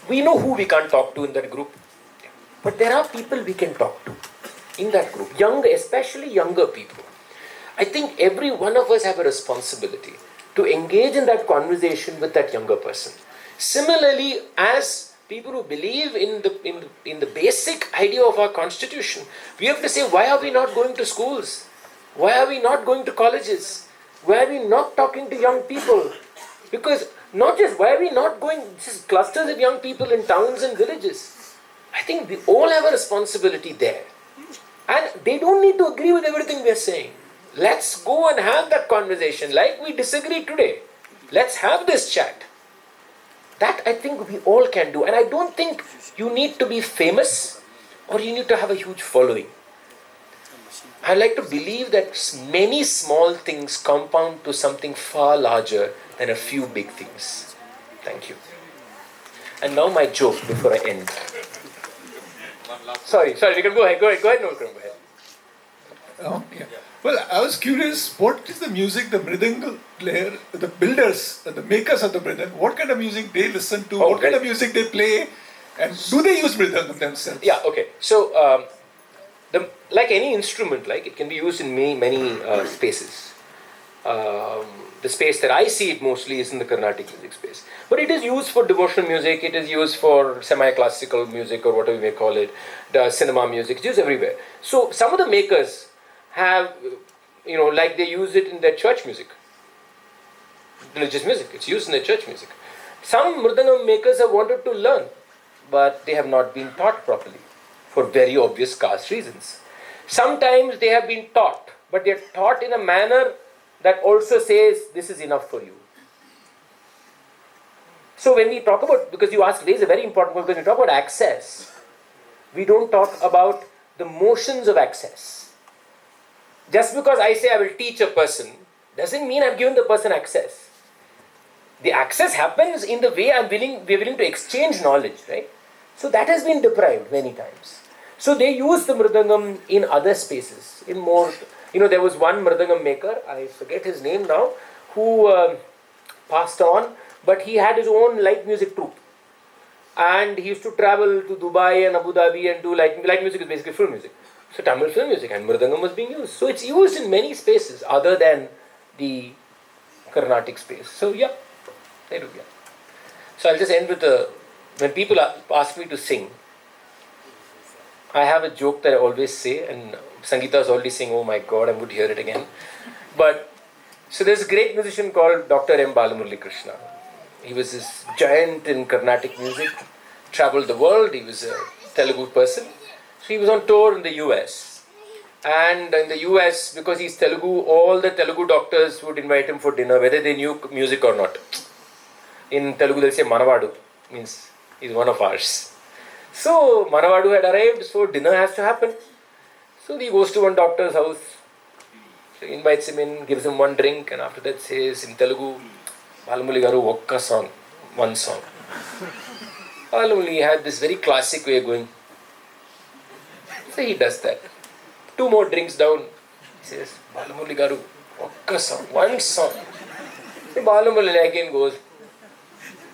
we know who we can't talk to in that group. But there are people we can talk to in that group. Especially younger people. I think every one of us have a responsibility to engage in that conversation with that younger person. Similarly, as people who believe in the basic idea of our constitution, we have to say, why are we not going to schools? Why are we not going to colleges? Why are we not talking to young people? Because not just why are we not going, just clusters of young people in towns and villages. I think we all have a responsibility there. And they don't need to agree with everything we are saying. Let's go and have that conversation like we disagree today. Let's have this chat. That I think we all can do. And I don't think you need to be famous or you need to have a huge following. I like to believe that many small things compound to something far larger than a few big things. Thank you. And now my joke before I end. Sorry, we can go ahead. Go ahead, no, go ahead. Oh, yeah. Well, I was curious, what is the music the mridanga player, the builders, the makers of the mridanga, what kind of music they listen to, what kind of music they play, and do they use mridanga themselves? Yeah, okay. So, like any instrument, it can be used in many spaces. The space that I see it mostly is in the Carnatic music space. But it is used for devotional music, it is used for semi-classical music or whatever you may call it, the cinema music, it's used everywhere. So, some of the makers have, like they use it in their church music, religious music, it's used in their church music. Some mridangam makers have wanted to learn, but they have not been taught properly for very obvious caste reasons. Sometimes they have been taught, but they are taught in a manner that also says this is enough for you. So when we talk about, because you asked, raise a very important point, when we talk about access, we don't talk about the motions of access. Just because I say I will teach a person, doesn't mean I've given the person access. The access happens in the way we're willing to exchange knowledge, right? So that has been deprived many times. So they use the mridangam in other spaces, in more, there was one mridangam maker, I forget his name now, who passed on, but he had his own light music troupe. And he used to travel to Dubai and Abu Dhabi and do light music is basically film music. So Tamil film music and mridangam was being used. So it's used in many spaces other than the Carnatic space. So yeah, they do, yeah. So I'll just end with when people ask me to sing, I have a joke that I always say, and Sangeeta is already saying, oh my God, I'm going to hear it again. But, so there's a great musician called Dr. M. Balamurali Krishna. He was this giant in Carnatic music, traveled the world, he was a Telugu person. So he was on tour in the US. And in the US, because he's Telugu, all the Telugu doctors would invite him for dinner, whether they knew music or not. In Telugu, they'll say Manavadu, means he's one of ours. So Manavadu had arrived, so dinner has to happen. So he goes to one doctor's house, so he invites him in, gives him one drink, and after that says in Telugu, Balamurali garu okka song, one song. Balamurali had this very classic way of going. So he does that. 2 more drinks down, he says, Balamurali garu okka song, one song. So Balamurali again goes.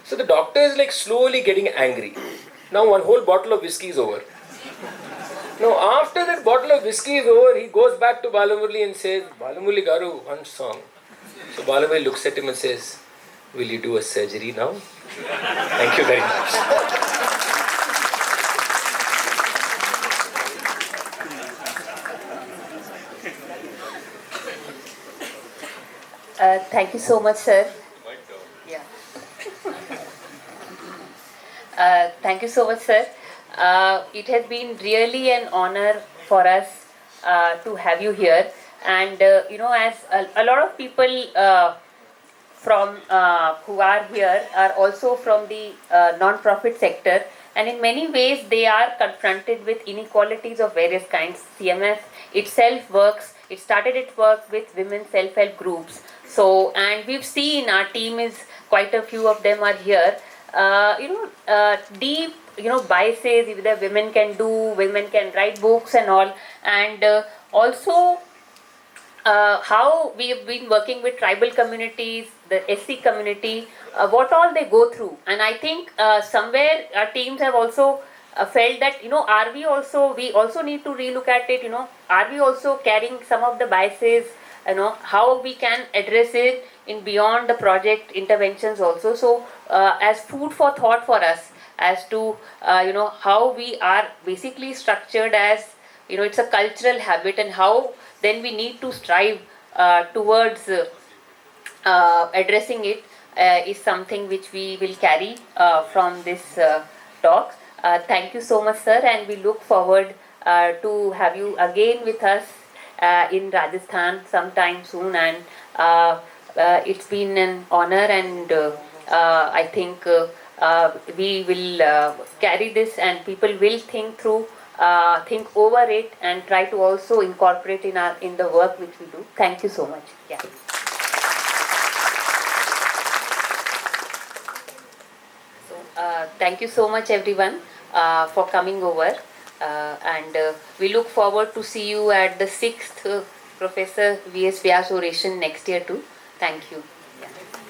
So the doctor is like slowly getting angry. Now one whole bottle of whiskey is over. Now after that bottle of whiskey is over, he goes back to Balamurli and says, Balamurli Garu, one song. So Balamurli looks at him and says, will you do a surgery now? Thank you very much. Thank you so much, sir. Yeah. Thank you so much, sir. It has been really an honor for us to have you here. And, as a lot of people from who are here are also from the non-profit sector. And in many ways, they are confronted with inequalities of various kinds. CMF itself works. It started its work with women self-help groups. So, and we've seen our team is quite a few of them are here. Deep, biases that women can do, women can write books and all. And also, how we have been working with tribal communities, the SC community, what all they go through. And I think somewhere our teams have also felt that, we also need to relook at it, are we also carrying some of the biases, how we can address it in beyond the project interventions also. So as food for thought for us as to, how we are basically structured as, it's a cultural habit, and how then we need to strive towards addressing it is something which we will carry from this talk. Thank you so much, sir, and we look forward to have you again with us in Rajasthan sometime soon. And it's been an honor, and I think we will carry this, and people will think over it, and try to also incorporate in the work which we do. Thank you so much. Yeah. Thank you so much, everyone, for coming over, and we look forward to see you at the 6th Professor Vyas Oration next year too. Thank you.